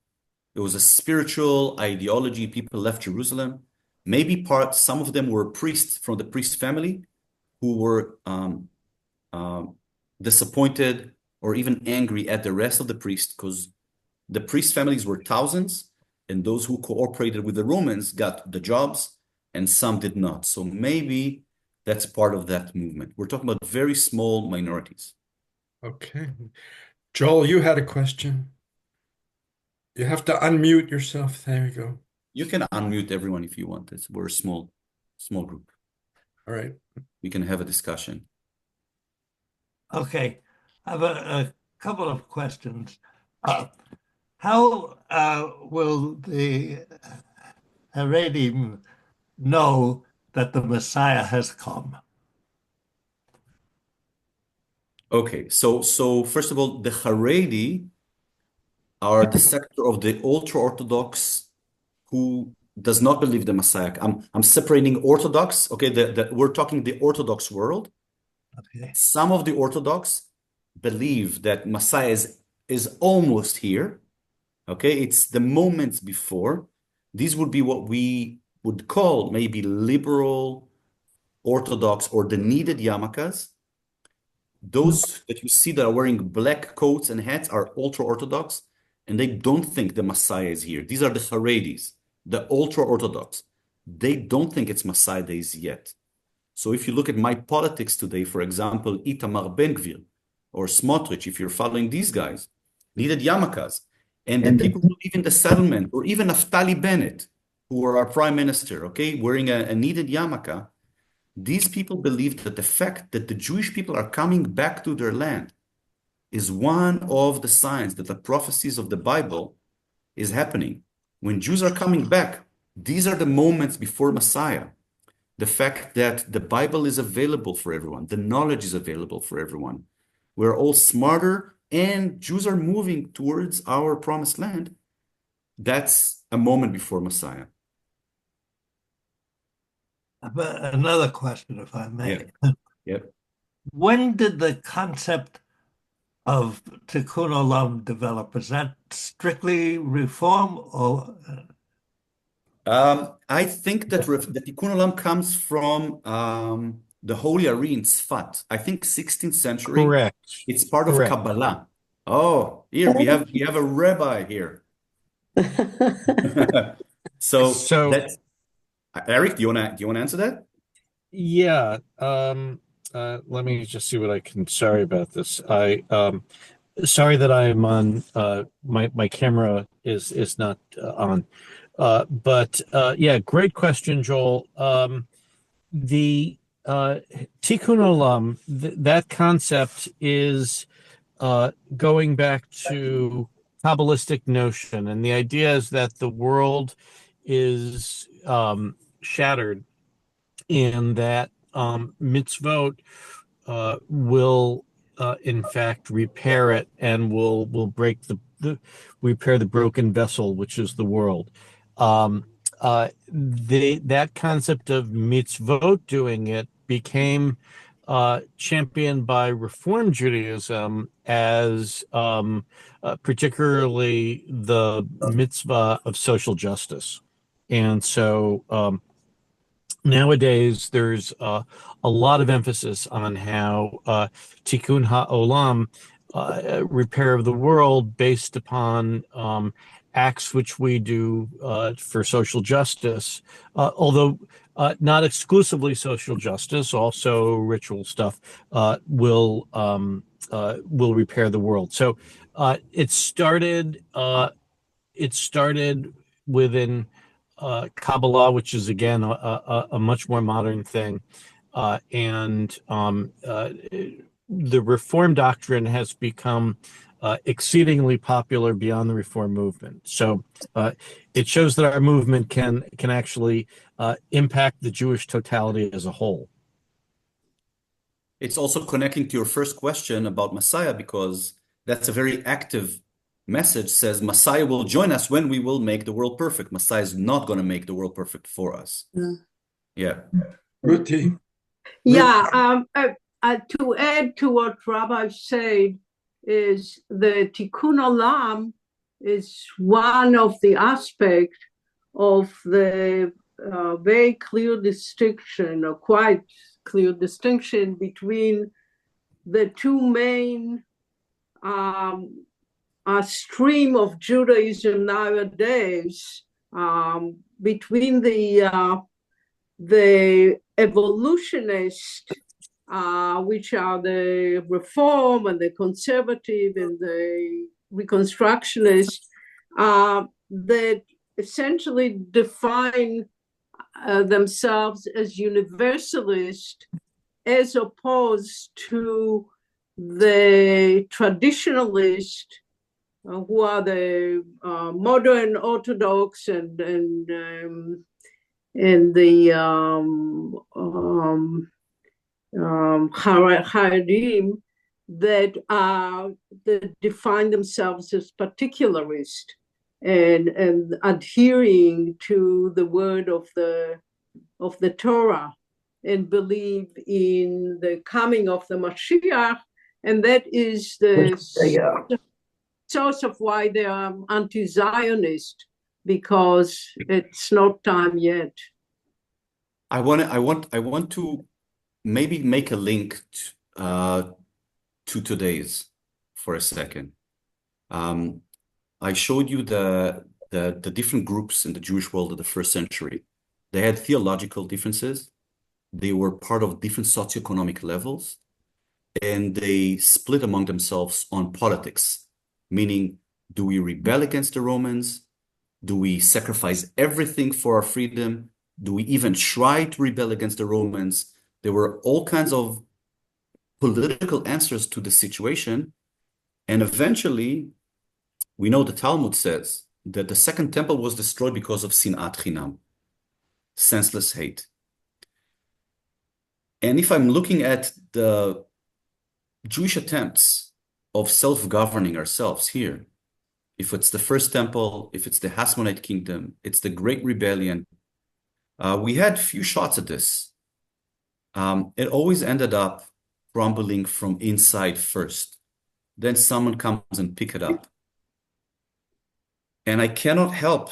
It was a spiritual ideology. People left Jerusalem. Maybe some of them were priests from the priest family who were disappointed or even angry at the rest of the priests because the priest families were thousands, and those who cooperated with the Romans got the jobs, and some did not. So maybe that's part of that movement. We're talking about very small minorities. Okay. Joel, you had a question. You have to unmute yourself. There you go. You can unmute everyone if you want. We're a small group. All right. We can have a discussion. Okay, I have a couple of questions. How will the Haredim know that the Messiah has come? Okay, so first of all, the Haredi are the sector of the ultra-Orthodox who does not believe the Messiah. I'm separating Orthodox. Okay, we're talking the Orthodox world. Okay. Some of the Orthodox believe that Messiah is almost here. Okay, it's the moments before. These would be what we would call maybe liberal Orthodox or the needed yarmulkes. Those that you see that are wearing black coats and hats are ultra-Orthodox, and they don't think the Messiah is here. These are the Haredis, the ultra-Orthodox. They don't think it's Messiah days yet. So if you look at my politics today, for example, Itamar Ben-Gvir or Smotrich, if you're following these guys, needed yarmulkes, and the people who live in the settlement, or even Naftali Bennett, who are our prime minister, okay, wearing a needed yarmulke, these people believe that the fact that the Jewish people are coming back to their land is one of the signs that the prophecies of the Bible is happening. When Jews are coming back, these are the moments before Messiah. The fact that the Bible is available for everyone, the knowledge is available for everyone. We're all smarter, and Jews are moving towards our promised land. That's a moment before Messiah. Another question, if I may. Yep. When did the concept of Tikkun Olam develop? Is that strictly reform or? I think that the Tikkun Olam comes from the Holy Ari in Tzfat. I think 16th century. Correct. It's part of Correct. Kabbalah. Oh, here we have a rabbi here. So that's Eric. Do you wanna answer that? Yeah. Let me just see what I can. Sorry about this. Sorry that I'm on. My camera is not on. But yeah, great question, Joel. The Tikkun Olam, that concept is going back to Kabbalistic notion, and the idea is that the world is shattered, and that mitzvot will in fact repair it, and will break repair the broken vessel, which is the world. That concept of mitzvot doing it became championed by Reform Judaism as particularly the mitzvah of social justice. And so nowadays, there's a lot of emphasis on how Tikkun HaOlam, repair of the world, based upon acts which we do for social justice, although not exclusively social justice, also ritual stuff will repair the world. So it started within Kabbalah, which is again a much more modern thing, and the Reform doctrine has become exceedingly popular beyond the Reform movement. So it shows that our movement can actually impact the Jewish totality as a whole. It's also connecting to your first question about Messiah, because that's a very active message. Says Messiah will join us when we will make the world perfect. Messiah is not going to make the world perfect for us. Yeah. Ruti. Yeah, to add to what Rabbi said, is the Tikkun Olam is one of the aspects of the very clear distinction, or quite clear distinction, between the two main stream of Judaism nowadays, between the evolutionists, which are the Reform and the Conservative and the Reconstructionists, that essentially define themselves as universalist as opposed to the traditionalist who are the modern Orthodox and the Haredim that define themselves as particularist and adhering to the word of the Torah and believe in the coming of the Mashiach, and that is the source of why they are anti-Zionist, because it's not time yet. I want to maybe make a link to today's for a second. I showed you the different groups in the Jewish world of the first century. They had theological differences. They were part of different socioeconomic levels, and they split among themselves on politics, meaning, do we rebel against the Romans? Do we sacrifice everything for our freedom? Do we even try to rebel against the Romans? There were all kinds of political answers to the situation. And eventually, we know the Talmud says that the second temple was destroyed because of sinat chinam, senseless hate. And if I'm looking at the Jewish attempts of self-governing ourselves here, if it's the first temple, if it's the Hasmonite kingdom, it's the Great Rebellion, we had few shots at this. It always ended up crumbling from inside first. Then someone comes and pick it up. And I cannot help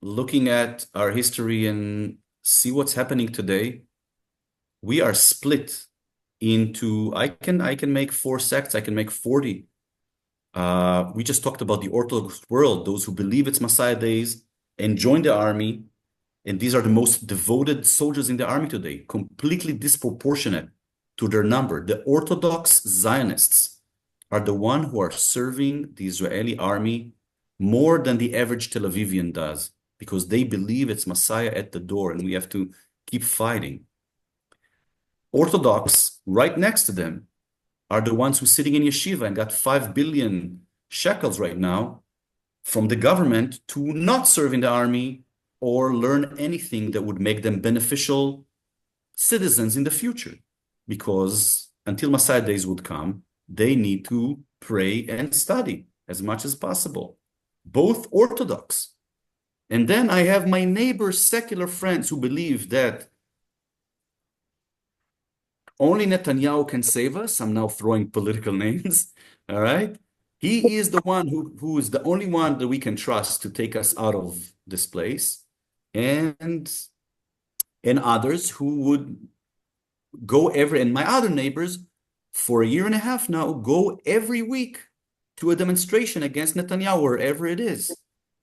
looking at our history and see what's happening today. We are split into, I can make 4 sects, I can make 40. We just talked about the Orthodox world, those who believe it's Messiah days and join the army. And these are the most devoted soldiers in the army today, completely disproportionate to their number. The Orthodox Zionists are the one who are serving the Israeli army more than the average Tel Avivian does, because they believe it's Messiah at the door and we have to keep fighting. Orthodox, right next to them, are the ones who are sitting in yeshiva and got 5 billion shekels right now from the government to not serve in the army or learn anything that would make them beneficial citizens in the future. Because until Messiah days would come, they need to pray and study as much as possible. Both Orthodox. And then I have my neighbor's secular friends who believe that only Netanyahu can save us. I'm now throwing political names, all right? He is the one who is the only one that we can trust to take us out of this place. And others who would go and my other neighbors for 1.5 years now, go every week to a demonstration against Netanyahu, wherever it is.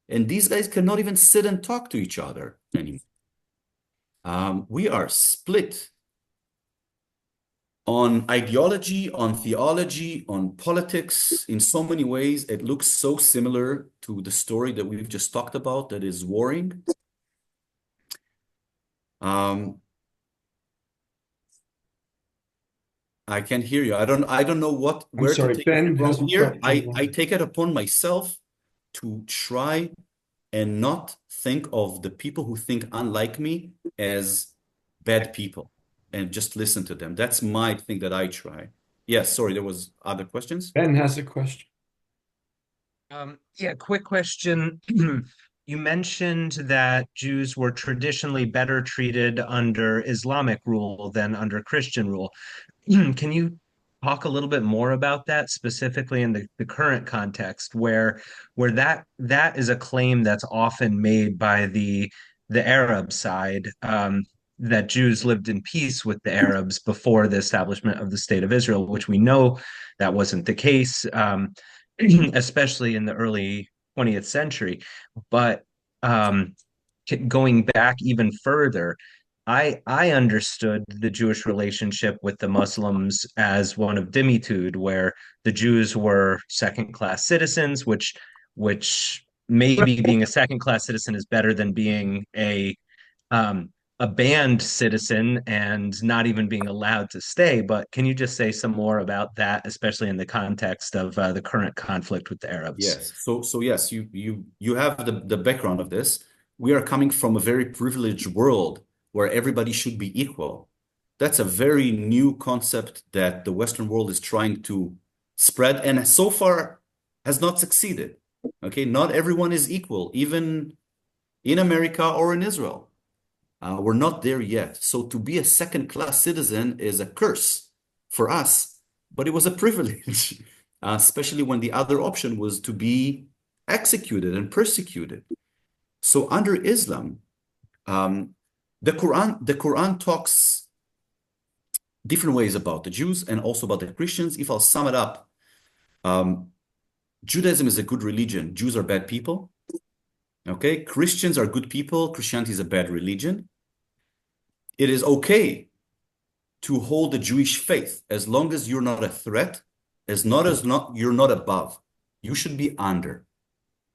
And these guys cannot even sit and talk to each other anymore. We are split on ideology, on theology, on politics. In so many ways, it looks so similar to the story that we've just talked about that is warring. I can't hear you. I don't know where I'm sorry, to take Ben it has from a here. question. I take it upon myself to try and not think of the people who think unlike me as bad people and just listen to them. That's my thing that I try. Yes, sorry, there was other questions. Ben has a question. Yeah, quick question. You mentioned that Jews were traditionally better treated under Islamic rule than under Christian rule. Can you talk a little bit more about that, specifically in the current context where that is a claim that's often made by the Arab side, that Jews lived in peace with the Arabs before the establishment of the State of Israel, which we know that wasn't the case, especially in the early 20th century. But going back even further, I understood the Jewish relationship with the Muslims as one of dimitude, where the Jews were second-class citizens, which maybe being a second-class citizen is better than being um, a banned citizen and not even being allowed to stay. But can you just say some more about that, especially in the context of the current conflict with the Arabs? Yes. So yes, you have the background of this. We are coming from a very privileged world where everybody should be equal. That's a very new concept that the Western world is trying to spread, and so far has not succeeded. Okay, not everyone is equal, even in America or in Israel. We're not there yet. So to be a second-class citizen is a curse for us, but it was a privilege, especially when the other option was to be executed and persecuted. So under Islam, um, the Quran talks different ways about the Jews and also about the Christians. If I'll sum it up, um, Judaism is a good religion. Jews are bad people. Okay, Christians are good people. Christianity is a bad religion. It is okay to hold the Jewish faith as long as you're not a threat, as not you're not above. You should be under.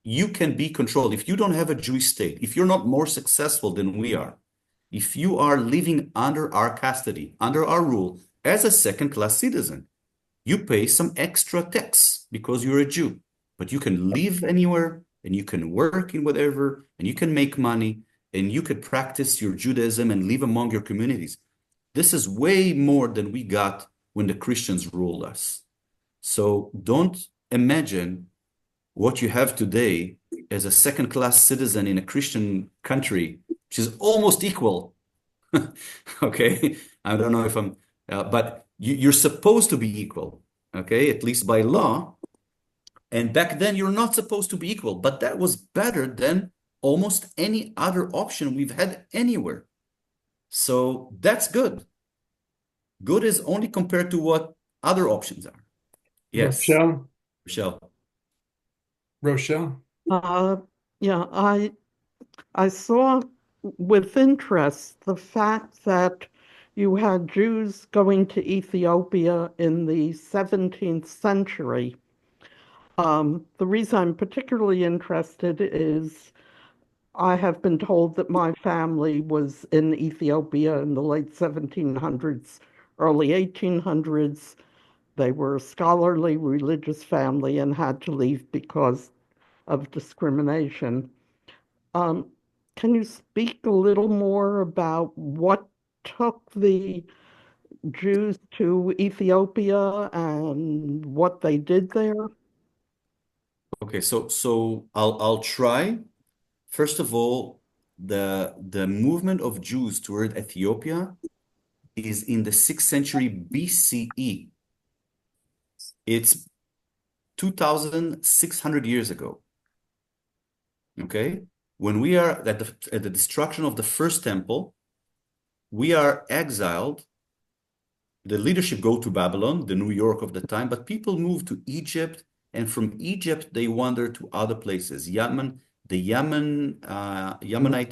You can be controlled. If you don't have a Jewish state, if you're not more successful than we are, if you are living under our custody, under our rule, as a second-class citizen, you pay some extra tax because you're a Jew. But you can live anywhere and you can work in whatever and you can make money and you could practice your Judaism and live among your communities. This is way more than we got when the Christians ruled us. So don't imagine what you have today as a second-class citizen in a Christian country, which is almost equal. Okay, I don't know if but you're supposed to be equal, okay, at least by law. And back then, you're not supposed to be equal, but that was better than almost any other option we've had anywhere. So that's good. Good is only compared to what other options are. Yes, Rochelle, Michelle. Rochelle. Uh, yeah, I saw with interest the fact that you had Jews going to Ethiopia in the 17th century. The reason I'm particularly interested is I have been told that my family was in Ethiopia in the late 1700s, early 1800s. They were a scholarly religious family and had to leave because of discrimination. Um, can you speak a little more about what took the Jews to Ethiopia and what they did there? Okay, so I'll try. First of all, the movement of Jews toward Ethiopia is in the 6th century BCE. It's 2,600 years ago. Okay? When we are at the destruction of the first temple, we are exiled. The leadership go to Babylon, the New York of the time, but people move to Egypt, and from Egypt they wander to other places. Yemenite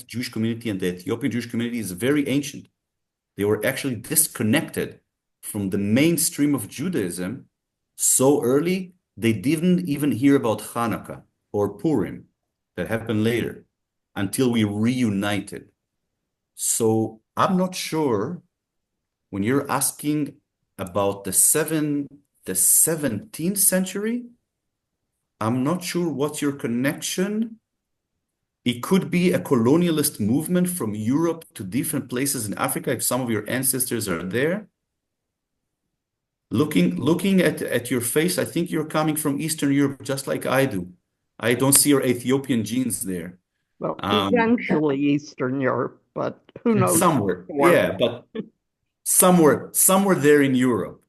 Jewish community and the Ethiopian Jewish community is very ancient. They were actually disconnected from the mainstream of Judaism so early they didn't even hear about Hanukkah or Purim that happened later until we reunited. So I'm not sure when you're asking about the 17th century, I'm not sure what's your connection. It could be a colonialist movement from Europe to different places in Africa if some of your ancestors are there. Looking at your face, I think you're coming from Eastern Europe just like I do. I don't see your Ethiopian genes there. Well, eventually Eastern Europe, but who knows? Somewhere, yeah, but somewhere there in Europe.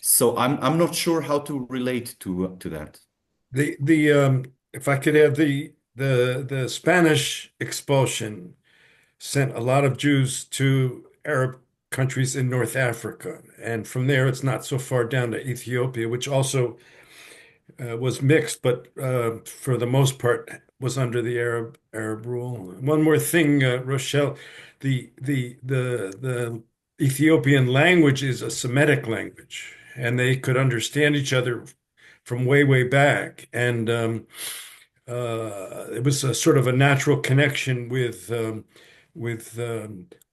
So I'm not sure how to relate to that. If I could have the Spanish expulsion sent a lot of Jews to Arab countries in North Africa, and from there it's not so far down to Ethiopia, which also was mixed, but for the most part was under the Arab rule. One more thing, Rochelle, the Ethiopian language is a Semitic language, and they could understand each other from way, way back. And it was a sort of a natural connection with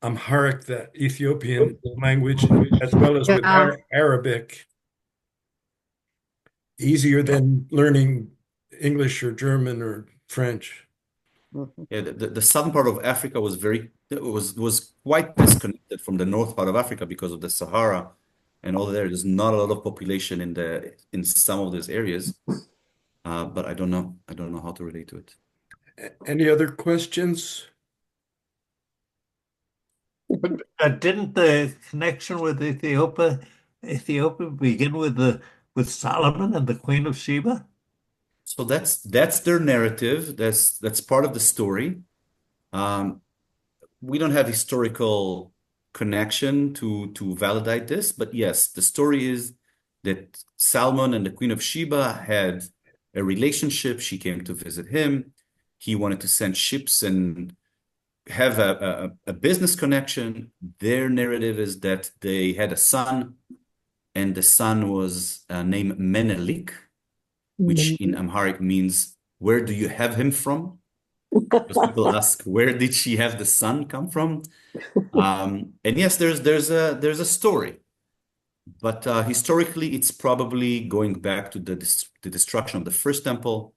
Amharic, the Ethiopian language, as well as with Yeah. Arabic, easier than learning English or German or French. Yeah, the southern part of Africa was quite disconnected from the north part of Africa because of the Sahara and all there. There's not a lot of population in some of those areas, but I don't know. I don't know how to relate to it. Any other questions? Didn't the connection with Ethiopia begin with Solomon and the Queen of Sheba? So that's their narrative. That's part of the story. Um, we don't have historical connection to validate this, but yes, the story is that Salmon and the Queen of Sheba had a relationship. She came to visit him. He wanted to send ships and have a business connection. Their narrative is that they had a son, and the son was named Menelik, which in Amharic means, where do you have him from? Because people ask, where did she have the son come from? And yes, there's a story, but historically, it's probably going back to the destruction of the first temple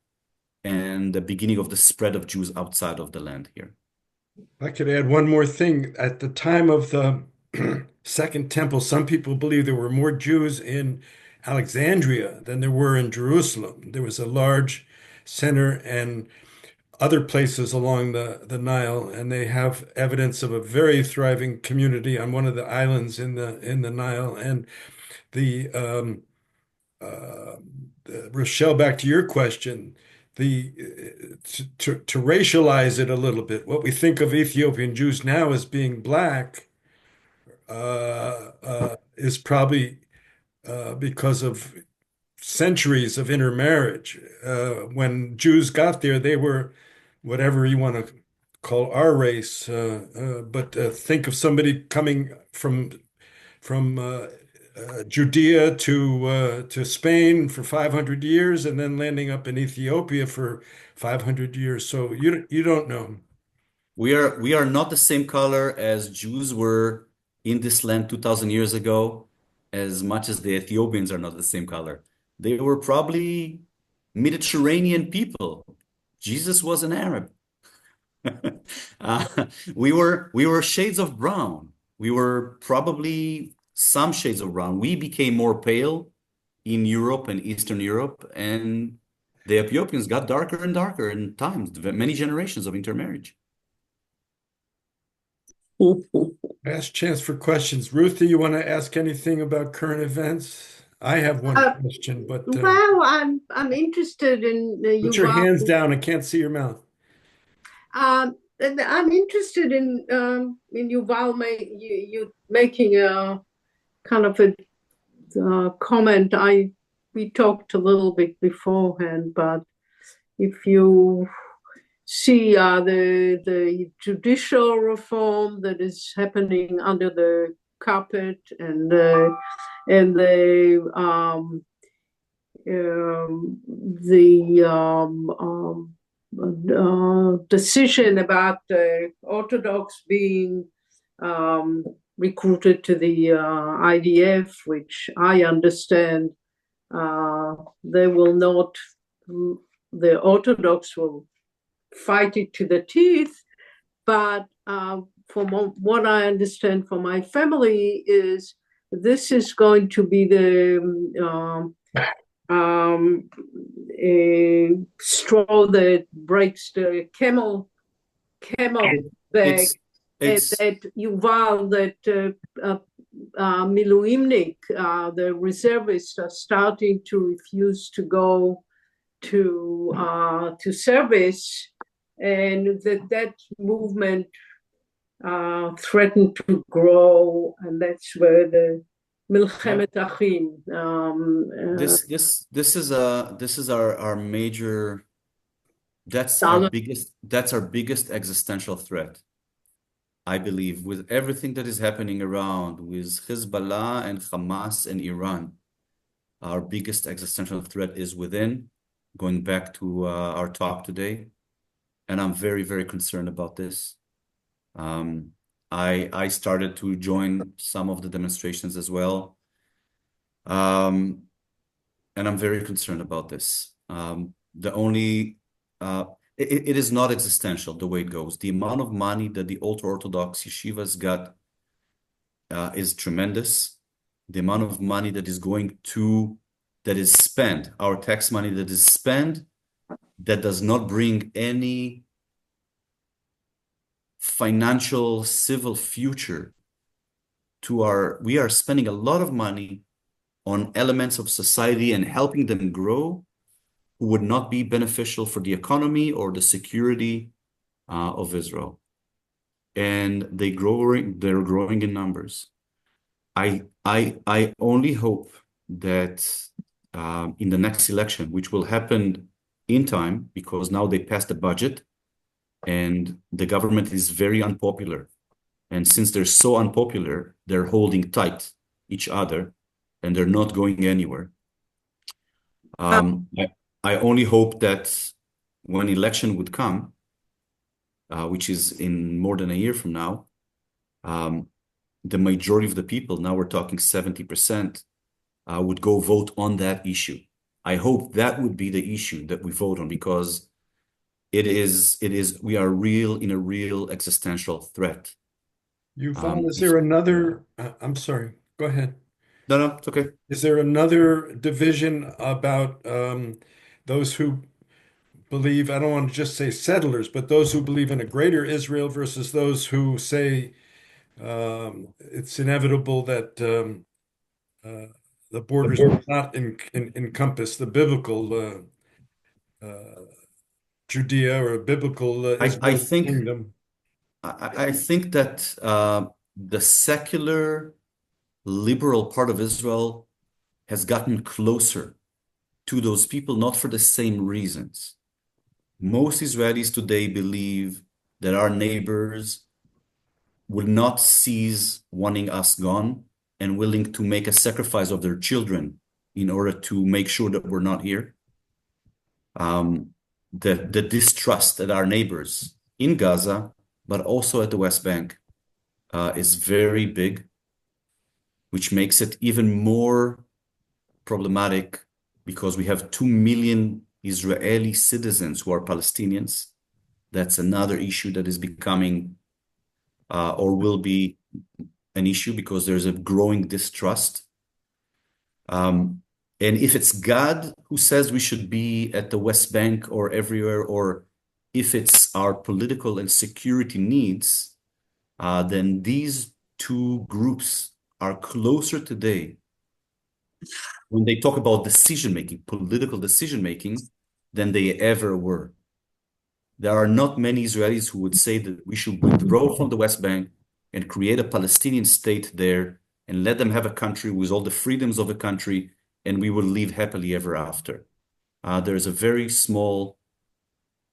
and the beginning of the spread of Jews outside of the land here. I could add one more thing. At the time of the Second Temple, some people believe there were more Jews in Alexandria than there were in Jerusalem. There was a large center and other places along the Nile, and they have evidence of a very thriving community on one of the islands in the Nile. And the Rochelle, back to your question, the to racialize it a little bit, what we think of Ethiopian Jews now as being black is probably because of centuries of intermarriage. When Jews got there, they were whatever you want to call our race, but think of somebody coming from Judea to Spain for 500 years and then landing up in Ethiopia for 500 years. So you don't know. We are not the same color as Jews were in this land 2,000 years ago, as much as the Ethiopians are not the same color. They were probably Mediterranean people. Jesus was an Arab. We were shades of brown. We were probably some shades of brown. We became more pale in Europe and Eastern Europe, and the Ethiopians got darker and darker in times, many generations of intermarriage. Last chance for questions. Ruth, do you want to ask anything about current events? I have one question, but Well, I'm interested in put your Yuval. hands down. I can't see your mouth. And I'm interested in Yuval you making a kind of a comment. We talked a little bit beforehand, but if you see the judicial reform that is happening under the carpet and the decision about the Orthodox being recruited to the IDF, which I understand they will not, the Orthodox will fight it to the teeth, but from what I understand from my family is this is going to be the a straw that breaks the camel back, and that Yuval, that Miluimnik, the reservists, are starting to refuse to go to service, and that movement threatened to grow, and that's where the Milchemet Achim. This is our major. That's our biggest existential threat. I believe, with everything that is happening around with Hezbollah and Hamas and Iran, Our biggest existential threat is within, going back to our talk today. And I'm very, very concerned about this. I started to join some of the demonstrations as well. And I'm very concerned about this. The only, it is not existential the way it goes. The amount of money that the ultra-Orthodox yeshivas got is tremendous. The amount of money that is that is spent, our tax money that is spent, that does not bring any financial, civil future to we are spending a lot of money on elements of society and helping them grow who would not be beneficial for the economy or the security of Israel. And they're growing in numbers. I only hope that in the next election, which will happen in time, because now they passed the budget and the government is very unpopular. And since they're so unpopular, they're holding tight each other and they're not going anywhere. I only hope that when election would come, which is in more than a year from now, the majority of the people, now we're talking 70%, would go vote on that issue. I hope that would be the issue that we vote on, because we are in a real existential threat. Yuval, is there another, I'm sorry, go ahead. No, it's okay. Is there another division about those who believe, I don't want to just say settlers, but those who believe in a greater Israel versus those who say it's inevitable that the borders will not encompass the biblical Judea or biblical Israel kingdom? I think that the secular liberal part of Israel has gotten closer to those people, not for the same reasons. Most Israelis today believe that our neighbors would not cease wanting us gone and willing to make a sacrifice of their children in order to make sure that we're not here. The distrust at our neighbors in Gaza, but also at the West Bank, is very big, which makes it even more problematic because we have 2 million Israeli citizens who are Palestinians. That's another issue that is becoming or will be an issue because there's a growing distrust. And if it's God who says we should be at the West Bank or everywhere, or if it's our political and security needs, then these two groups are closer today when they talk about decision-making, political decision-making, than they ever were. There are not many Israelis who would say that we should withdraw from the West Bank and create a Palestinian state there and let them have a country with all the freedoms of a country, and we will live happily ever after. There's a very small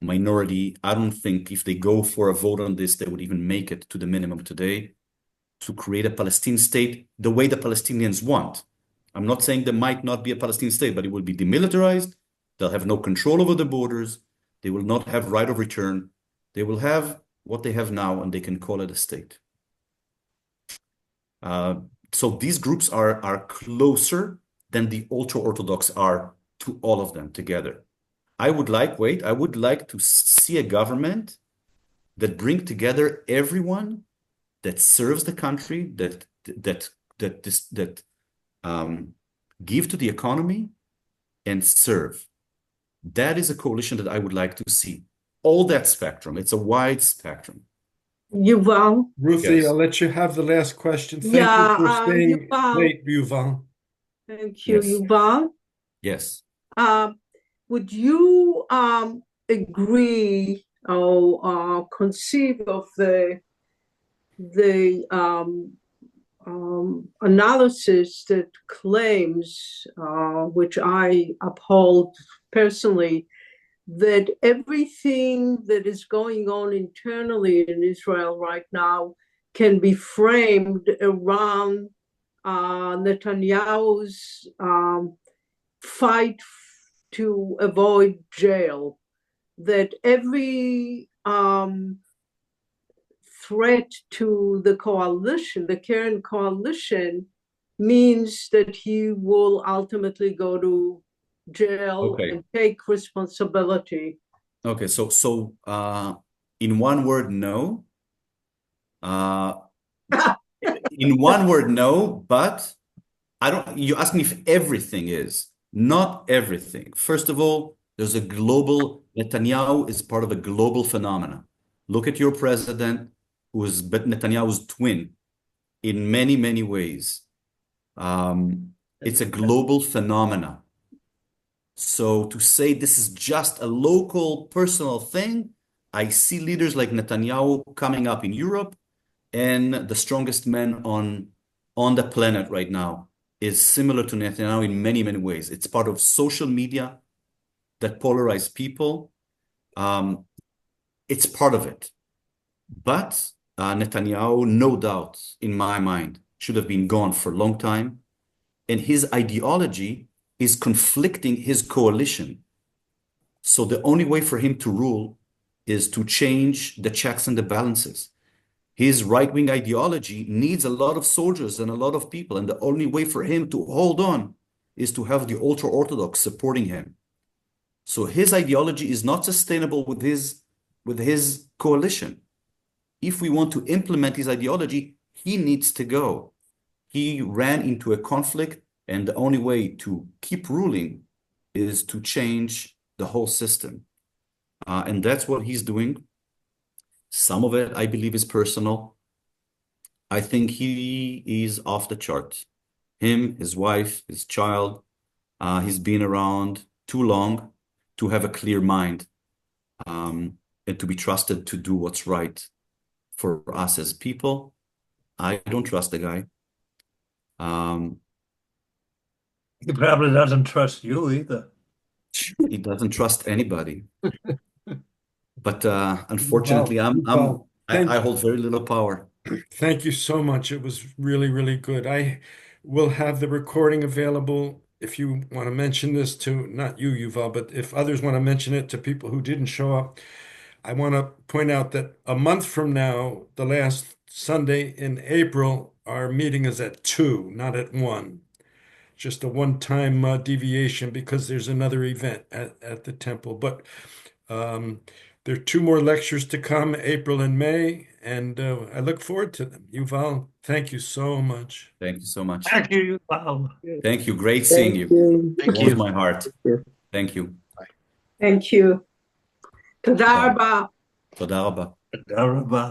minority. I don't think if they go for a vote on this, they would even make it to the minimum today to create a Palestinian state the way the Palestinians want. I'm not saying there might not be a Palestinian state, but it will be demilitarized. They'll have no control over the borders. They will not have right of return. They will have what they have now, and they can call it a state. So these groups are closer than the ultra-Orthodox are to all of them together. I would like to see a government that bring together everyone that serves the country, that give to the economy and serve. That is a coalition that I would like to see. All that spectrum. It's a wide spectrum. Yuval. Ruthie, Yes. I'll let you have the last question. Thank you for staying Yuval. late, Yuval. Thank you, Yes. Yuval. Yes. Would you agree or conceive of the analysis that claims, which I uphold personally, that everything that is going on internally in Israel right now can be framed around Netanyahu's fight to avoid jail, that every threat to the coalition, the Karen coalition, means that he will ultimately go to jail Okay. and take responsibility. Okay. So in one word, no. In one word, no, but you asked me if everything is. Not everything. First of all, Netanyahu is part of a global phenomena. Look at your president, who is Netanyahu's twin in many, many ways. It's a global phenomena. So to say this is just a local personal thing, I see leaders like Netanyahu coming up in Europe, and the strongest man on the planet right now is similar to Netanyahu in many, many ways. It's part of social media that polarize people. It's part of it. But Netanyahu, no doubt, in my mind, should have been gone for a long time. And his ideology is conflicting his coalition. So the only way for him to rule is to change the checks and the balances. His right-wing ideology needs a lot of soldiers and a lot of people. And the only way for him to hold on is to have the ultra-Orthodox supporting him. So his ideology is not sustainable with his coalition. If we want to implement his ideology, he needs to go. He ran into a conflict, and the only way to keep ruling is to change the whole system. And that's what he's doing. Some of it, I believe, is personal. I think he is off the chart. Him, his wife, his child, he's been around too long to have a clear mind, and to be trusted to do what's right for us as people. I don't trust the guy. He probably doesn't trust you either. He doesn't trust anybody. But unfortunately, Yuval, I hold very little power. thank you so much. It was really, really good. I will have the recording available if you want to mention this to, not you, Yuval, but if others want to mention it to people who didn't show up. I want to point out that a month from now, the last Sunday in April, our meeting is at 2, not at 1. Just a one-time deviation because there's another event at the temple. But there are 2 more lectures to come, April and May, and I look forward to them. Yuval, thank you so much. Thank you so much. Thank you, Yuval. Thank you. Great seeing you. Thank Warms you. my heart. Thank you. Thank you. תודה Bye. רבה. תודה רבה. תודה רבה.